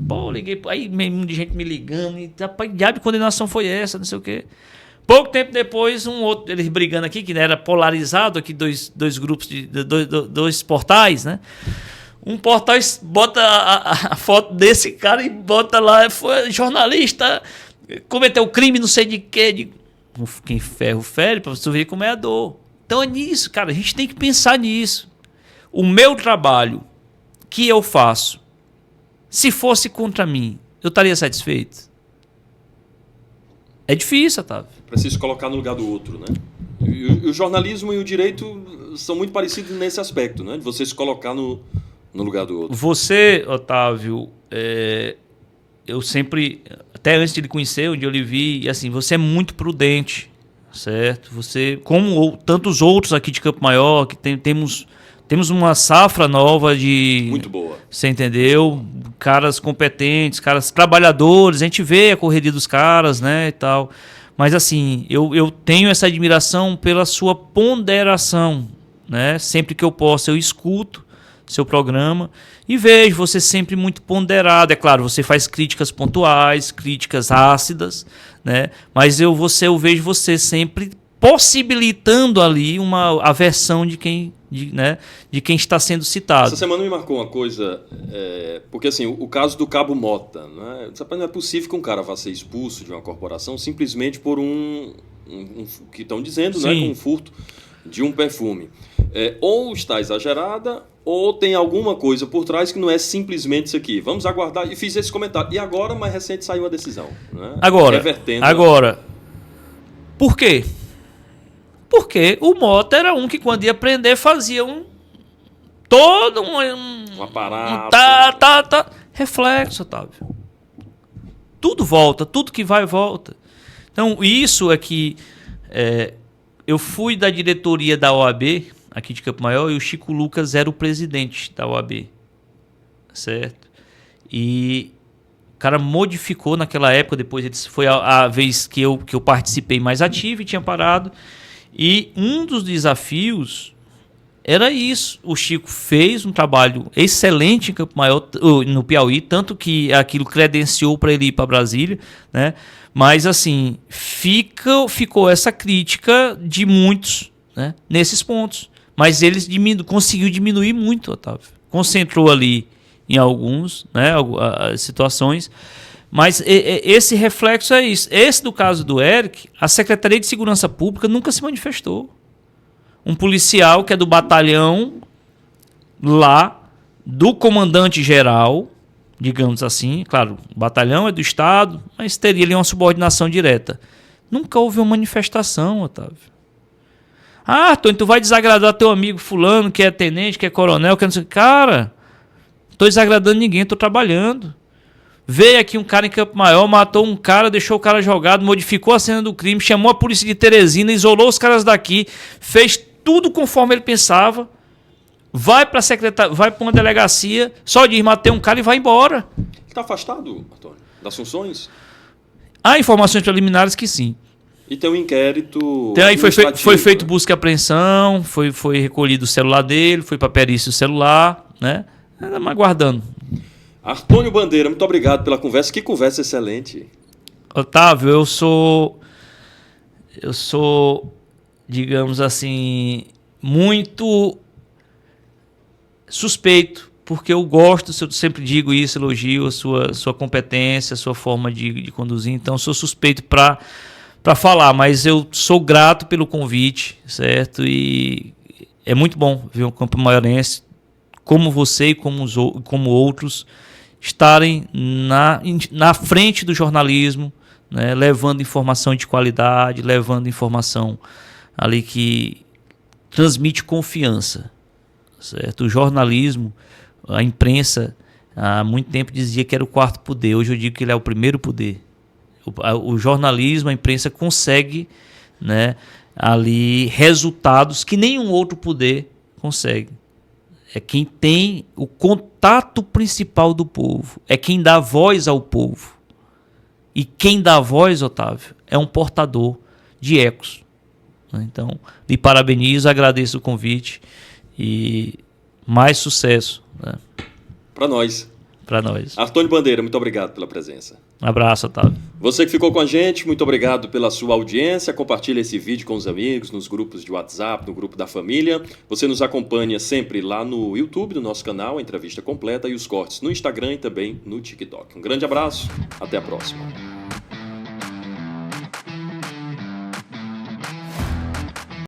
Pô, liguei. Aí mesmo de gente me ligando. E, rapaz, que diabo de condenação foi essa? Não sei o quê. Pouco tempo depois, um outro, eles brigando aqui, que era polarizado, aqui dois grupos, dois portais, né? Um portal bota a foto desse cara e bota lá, foi jornalista, cometeu crime, não sei de quê. Quem ferro fere, para você ver como é a dor. Então é nisso, cara, a gente tem que pensar nisso. O meu trabalho que eu faço, se fosse contra mim, eu estaria satisfeito? É difícil, Otávio. Precisa colocar no lugar do outro, né? E o jornalismo e o direito são muito parecidos nesse aspecto, né? De você se colocar no lugar do outro. Você, Otávio, eu sempre, até antes de lhe conhecer, onde eu lhe vi, assim, você é muito prudente, certo? Você, como tantos outros aqui de Campo Maior, que temos uma safra nova de... Muito boa. Você entendeu? Caras competentes, caras trabalhadores, a gente vê a correria dos caras, né, e tal. Mas, assim, eu tenho essa admiração pela sua ponderação, né? Sempre que eu posso, eu escuto seu programa e vejo você sempre muito ponderado. É claro, você faz críticas pontuais, críticas ácidas, né? Mas eu vejo você sempre possibilitando ali a versão de quem está sendo citado. Essa semana me marcou uma coisa, porque assim, o caso do Cabo Mota, né? Não é possível que um cara vá ser expulso de uma corporação simplesmente por que estão dizendo, né, com um furto de um perfume. Ou está exagerada, ou tem alguma coisa por trás que não é simplesmente isso aqui. Vamos aguardar. E fiz esse comentário. E agora, mais recente, saiu a decisão. Né? Agora, por quê? Porque o Mota era um que, quando ia prender, fazia todo um aparato. Reflexo, Otávio. Tudo volta, tudo que vai, volta. Então, isso é que... eu fui da diretoria da OAB, aqui de Campo Maior, e o Chico Lucas era o presidente da OAB. Certo? E o cara modificou naquela época, depois foi a vez que eu participei mais ativo e tinha parado. E um dos desafios era isso. O Chico fez um trabalho excelente em Campo Maior, no Piauí, tanto que aquilo credenciou para ele ir para Brasília, né? Mas, assim, ficou essa crítica de muitos, né, nesses pontos. Mas eles conseguiu diminuir muito, Otávio. Concentrou ali em alguns, né, situações. Mas esse reflexo é isso. Esse do caso do Eric, a Secretaria de Segurança Pública nunca se manifestou. Um policial que é do batalhão lá, do comandante-geral, digamos assim, claro, o batalhão é do Estado, mas teria ali uma subordinação direta. Nunca houve uma manifestação, Otávio. Ah, Tony, tu vai desagradar teu amigo fulano, que é tenente, que é coronel, que não sei... Cara, não estou desagradando ninguém, estou trabalhando. Veio aqui um cara em Campo Maior, matou um cara, deixou o cara jogado, modificou a cena do crime, chamou a polícia de Teresina, isolou os caras daqui, fez tudo conforme ele pensava, vai para uma delegacia, só diz, matei um cara e vai embora. Ele está afastado, Antônio, das funções? Há informações preliminares que sim. E tem um inquérito... Então, aí foi feito busca e apreensão, foi recolhido o celular dele, foi para perícia o celular, né? Estamos aguardando. Antônio Bandeira, muito obrigado pela conversa. Que conversa excelente. Otávio, eu sou, digamos assim, muito suspeito, porque eu gosto, eu sempre digo isso, elogio a sua competência, a sua forma de conduzir, então sou suspeito para falar, mas eu sou grato pelo convite, certo? E é muito bom ver um campo maiorense como você e como outros estarem na frente do jornalismo, né, levando informação de qualidade, levando informação ali que transmite confiança, certo? O jornalismo, a imprensa, há muito tempo dizia que era o quarto poder, hoje eu digo que ele é o primeiro poder. O jornalismo, a imprensa consegue, né, ali resultados que nenhum outro poder consegue. É quem tem o contato principal do povo, é quem dá voz ao povo. E quem dá voz, Otávio, é um portador de ecos. Então, lhe parabenizo, agradeço o convite e mais sucesso, né? Para nós. Para nós. Artônio Bandeira, muito obrigado pela presença. Um abraço, Otávio. Você que ficou com a gente, muito obrigado pela sua audiência. Compartilhe esse vídeo com os amigos, nos grupos de WhatsApp, no grupo da família. Você nos acompanha sempre lá no YouTube, no nosso canal, a entrevista completa e os cortes no Instagram e também no TikTok. Um grande abraço, até a próxima.